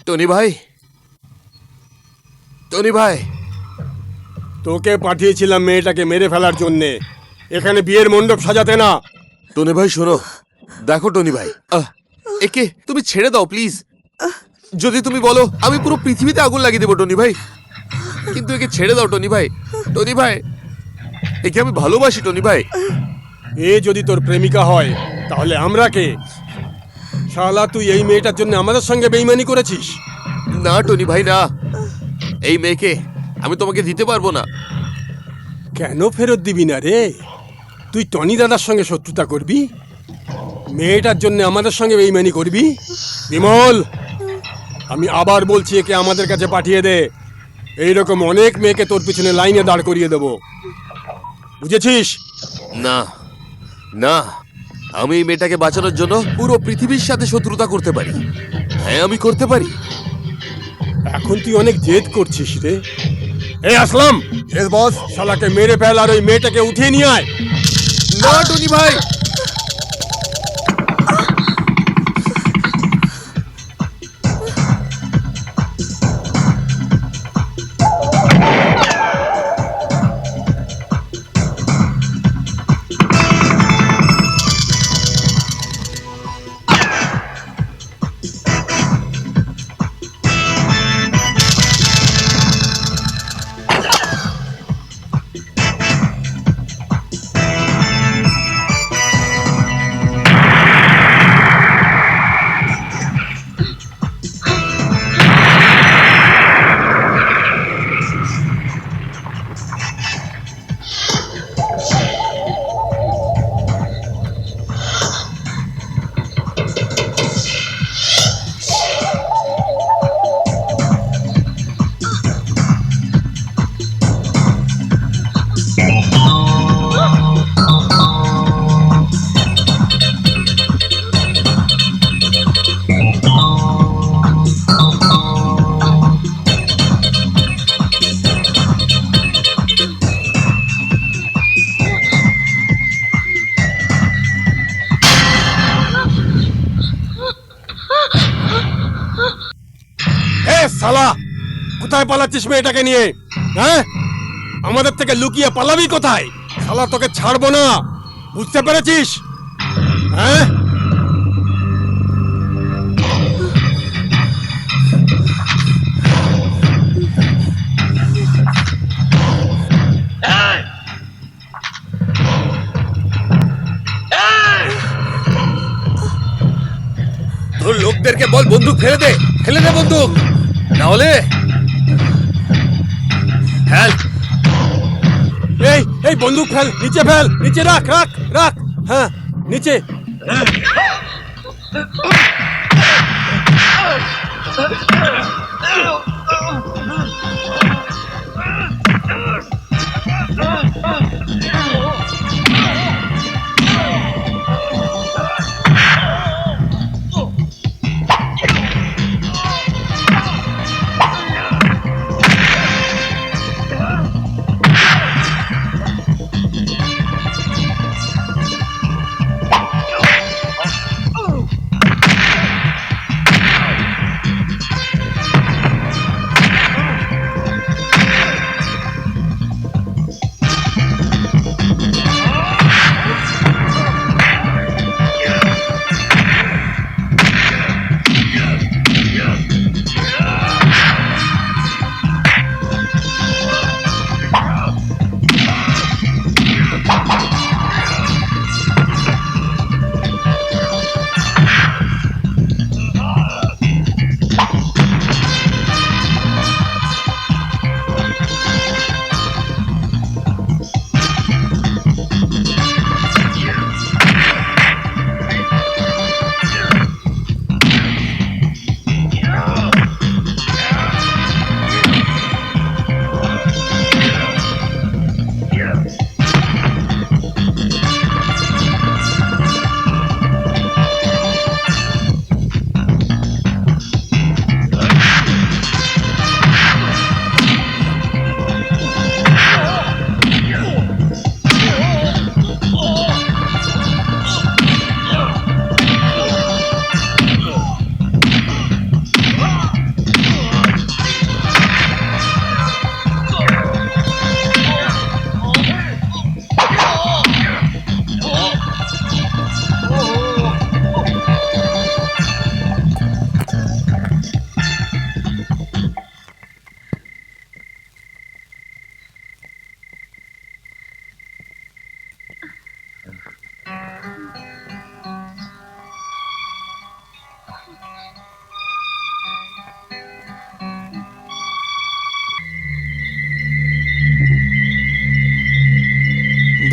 টনি ভাই, টনি ভাই, তোকে পাঠিয়েছিলাম মেয়েটাকে মেরে ফেলার জন্যে, এখানে বিয়ের মণ্ডপ সাজাতে না। টনি ভাই শোনো, দেখো টনি ভাই, একে তুমি ছেড়ে দাও প্লিজ। যদি তুমি বলো আমি পুরো পৃথিবীতে আগুন লাগিয়ে দেবো টনি ভাই, কিন্তু একে ছেড়ে দাও টনি ভাই। টনি ভাই, একে আমি ভালোবাসি টনি ভাই। এ যদি তোর প্রেমিকা হয় তাহলে আমরা কে? শালা, তুই এই মেয়েটার জন্য আমাদের সঙ্গে বেইমানি করেছিস। না টনি ভাই না, এই মেয়েকে আমি তোমাকে দিতে পারবো না। কেন ফেরত দিবি না রে? তুই টনি দাদার সঙ্গে শত্রুতা করবি, মেয়েটার জন্য আমাদের সঙ্গে বেইমানি করবি? বিমল, আমি আবার বলছি, একে আমাদের কাছে পাঠিয়ে দে। এইরকম অনেক মেয়েকে তোর পিছনে লাইনে দাঁড় করিয়ে দেবো, বুঝেছিস? না না, আমি এই মেয়েটাকে বাঁচানোর জন্য পুরো পৃথিবীর সাথে শত্রুতা করতে পারি। হ্যাঁ, আমি করতে পারি। এখন তুই অনেক জেদ করছিস রে। এই আসলাম, এস বস, শালাকে মেরে ফেল আর ওই মেয়েটাকে উঠিয়ে নিয়ে আয়। না টনি ভাই, শালা কোথায় পালাচ্ছিস মেয়েটাকে নিয়ে? হ্যাঁ, আমাদের থেকে লুকিয়ে পালাবি কোথায়? শালা তোকে ছাড়বো না, বুঝতে পেরেছিস? হ্যাঁ, তোর লোকদেরকে বল বন্দুক ফেলে দে, ফেলে দে বন্দুক, না হলে হেল্প। এই এই বন্দুক ফেল, নিচে ফেল, নিচে রাখ রাখ রাখ, হ্যাঁ নিচে।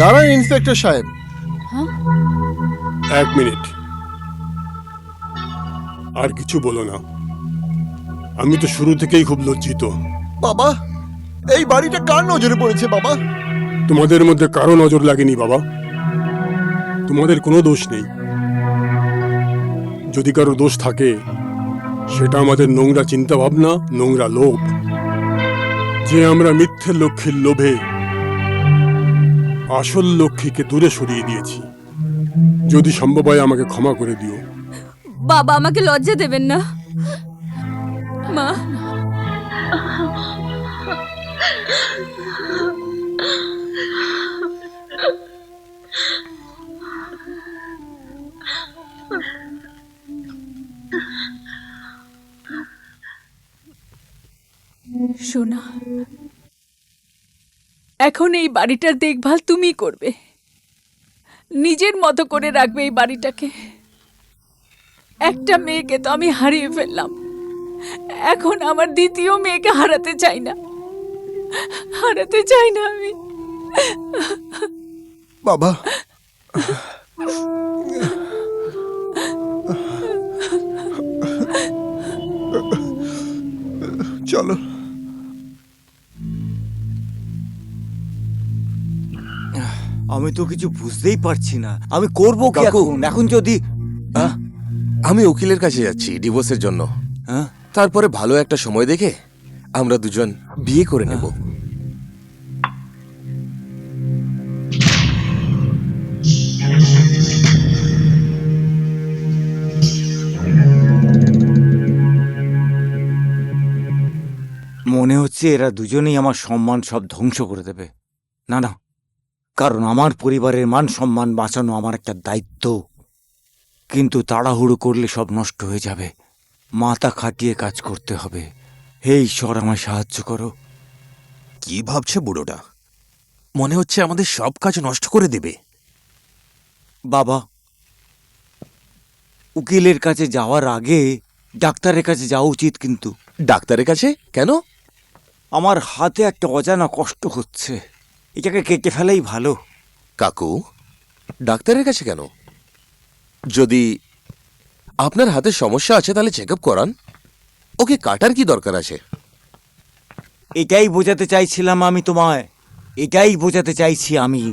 দাঁড়ান ইন্সপেক্টর সাহেব, এক মিনিট, আর কিছু বলো না। আমি তো শুরু থেকেই খুব লজ্জিত। বাবা এই বাড়িটা কার নজরে পড়েছে বাবা? তোমাদের মধ্যে কারো নজর লাগেনি বাবা, তোমাদের কোনো দোষ নেই। যদি কারো দোষ থাকে সেটা আমাদের নোংরা চিন্তা ভাবনা, নোংরা লোভ, যে আমরা মিথ্যে লক্ষ্মীর লোভে আসল লক্ষ্মীকে দূরে সরিয়ে দিয়েছি। যদি সম্ভব হয় আমাকে ক্ষমা করে দিও। বাবা আমাকে লজ্জা দেবেন না। মা, সোনা, এখন এই বাড়িটার দেখভাল তুমি করবে, নিজের মতো করে রাখবে এই বাড়িটাকে। একটা মেয়েকে তো আমি হারিয়ে ফেললাম, এখন আমার দ্বিতীয় মেয়েকে হারাতে চাই না, হারাতে চাই না আমি। বাবা চলো। আমি তো কিছু বুঝতেই পারছি না, আমি করব কি কাকু। এখন? এখন যদি আমি উকিলের কাছে যাচ্ছি ডিভোর্সের জন্য। হ্যাঁ, তারপরে ভালো একটা সময় দেখে আমরা দুজন বিয়ে করে নেব। মনে হচ্ছে এরা দুজনেই আমার সম্মান সব ধ্বংস করে দেবে। না না, কারণ আমার পরিবারের মান সম্মান বাঁচানো আমার একটা দায়িত্ব। কিন্তু তাড়াহুড়ো করলে সব নষ্ট হয়ে যাবে। মাথা খাটিয়ে কাজ করতে হবে। হে ঈশ্বর, আমায় সাহায্য করো। কি ভাবছে বুড়োটা? মনে হচ্ছে আমাদের সব কাজ নষ্ট করে দেবে। বাবা, উকিলের কাছে যাওয়ার আগে ডাক্তারের কাছে যাওয়া উচিত। কিন্তু ডাক্তারের কাছে কেন? আমার হাতে একটা অজানা কষ্ট হচ্ছে, এটাকে কেটে ফেলাই ভালো। কাকু, ডাক্তারের কাছে কেন? যদি আপনার হাতে সমস্যা আছে তাহলে চেক আপ করান। ওকে কাটার কি দরকার আছে? এটাই বোঝাতে চাইছিলাম আমি তোমায়, এটাই বোঝাতে চাইছি আমি,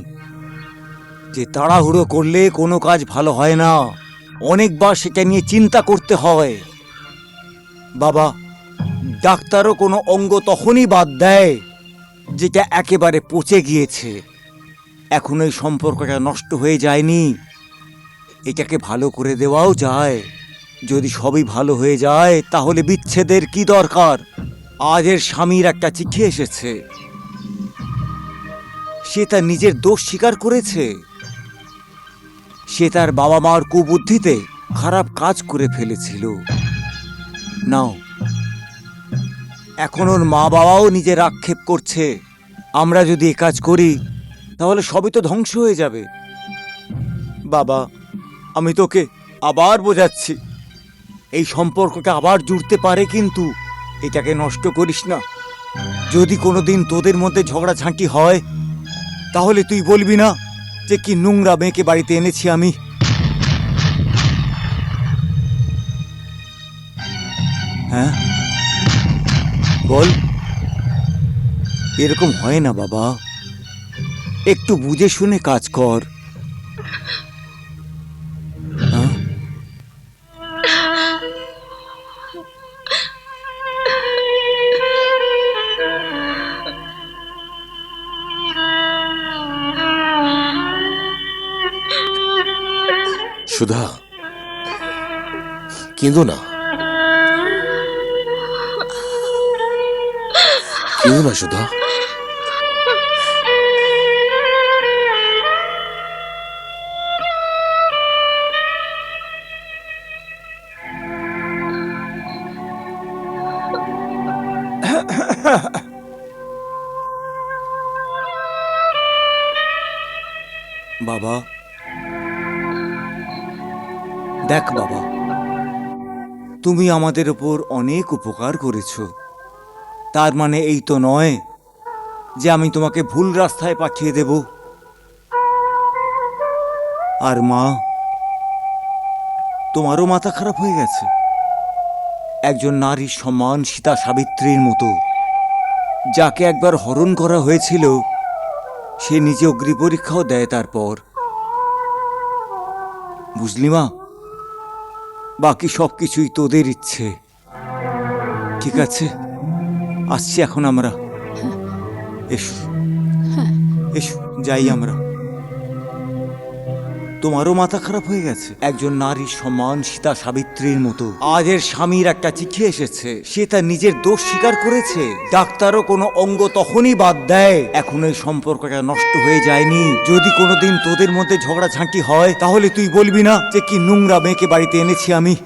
যে তাড়াহুড়ো করলে কোনো কাজ ভালো হয় না। অনেকবার সেটা নিয়ে চিন্তা করতে হয়। বাবা, ডাক্তারও কোনো অঙ্গ তখনই বাদ দেয় যেটা একেবারে পচে গিয়েছে। এখন এই সম্পর্কটা নষ্ট হয়ে যায়নি, এটাকে ভালো করে দেওয়াও যায়। যদি সবই ভালো হয়ে যায় তাহলে বিচ্ছেদের কি দরকার? আজের স্বামীর একটা চিঠি এসেছে, সে তার নিজের দোষ স্বীকার করেছে। সে তার বাবা মার কুবুদ্ধিতে খারাপ কাজ করে ফেলেছিল। নাও, এখন ওর মা বাবাও নিজের আক্ষেপ করছে। আমরা যদি এ কাজ করি তাহলে সবই তো ধ্বংস হয়ে যাবে। বাবা, আমি তোকে আবার বোঝাচ্ছি, এই সম্পর্কটা আবার জুড়তে পারে, কিন্তু এটাকে নষ্ট করিস না। যদি কোনোদিন তোদের মধ্যে ঝগড়াঝাঁটি হয় তাহলে তুই বলবি না যে কি নোংরা মেয়েকে বাড়িতে এনেছি আমি। হ্যাঁ, বল। এরকম হয় না বাবা, একটু বুঝে শুনে কাজ কর। হ্যাঁ? সুধা, কেঁদো না, কেঁদো না সুধা। বাবা, দেখ বাবা, তুমি আমাদের ওপর অনেক উপকার করেছো। তার মানে এই তো নয় যে আমি তোমাকে ভুল রাস্তায় পাঠিয়ে দেব। আর মা, তোমারও মাথা খারাপ হয়ে গেছে। একজন নারীর সম্মান সীতা সাবিত্রীর মতো, যাকে একবার হরণ করা হয়েছিল, সে নিজে অগ্নি পরীক্ষাও দেয় তারপর। বুঝলি মা, বাকি সব কিছুই তোদের ইচ্ছে। ঠিক আছে, আসছি এখন আমরা। এসো এসো, যাই আমরা। তোমারও মাথা খারাপ হয়ে গেছে। একজন নারীর সম্মান সীতা সাবিত্রীর মতো, আজের স্বামীর একটা চিঠি এসেছে, সে তার নিজের দোষ স্বীকার করেছে। ডাক্তারও কোনো অঙ্গ তখনই বাদ দেয়। এখন এই সম্পর্কটা নষ্ট হয়ে যায়নি। যদি কোনোদিন তোদের মধ্যে ঝগড়াঝাঁটি হয় তাহলে তুই বলবি না যে কি নোংরা মেয়েকে বাড়িতে এনেছি আমি।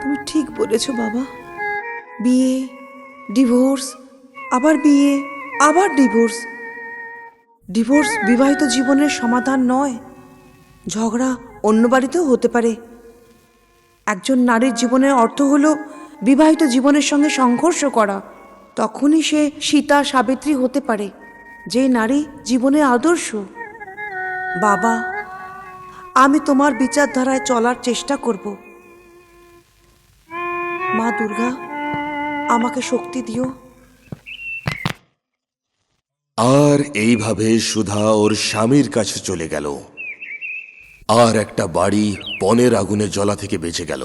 তুমি ঠিক বলেছো বাবা। বিয়ে, ডিভোর্স, আবার বিয়ে, আবার ডিভোর্স। ডিভোর্স বিবাহিত জীবনের সমাধান নয়। ঝগড়া অন্য বাড়িতেও হতে পারে। একজন নারীর জীবনের অর্থ হলো বিবাহিত জীবনের সঙ্গে সংঘর্ষ করা। তখনই সে সীতা সাবিত্রী হতে পারে, যে নারী জীবনের আদর্শ। বাবা, আমি তোমার বিচারধারায় চলার চেষ্টা করব। মা দুর্গা, আমাকে শক্তি দিও। আর এইভাবে সুধা ওর স্বামীর কাছে চলে গেল, আর একটা বাড়ি পনের আগুনে জ্বলা থেকে বেঁচে গেল।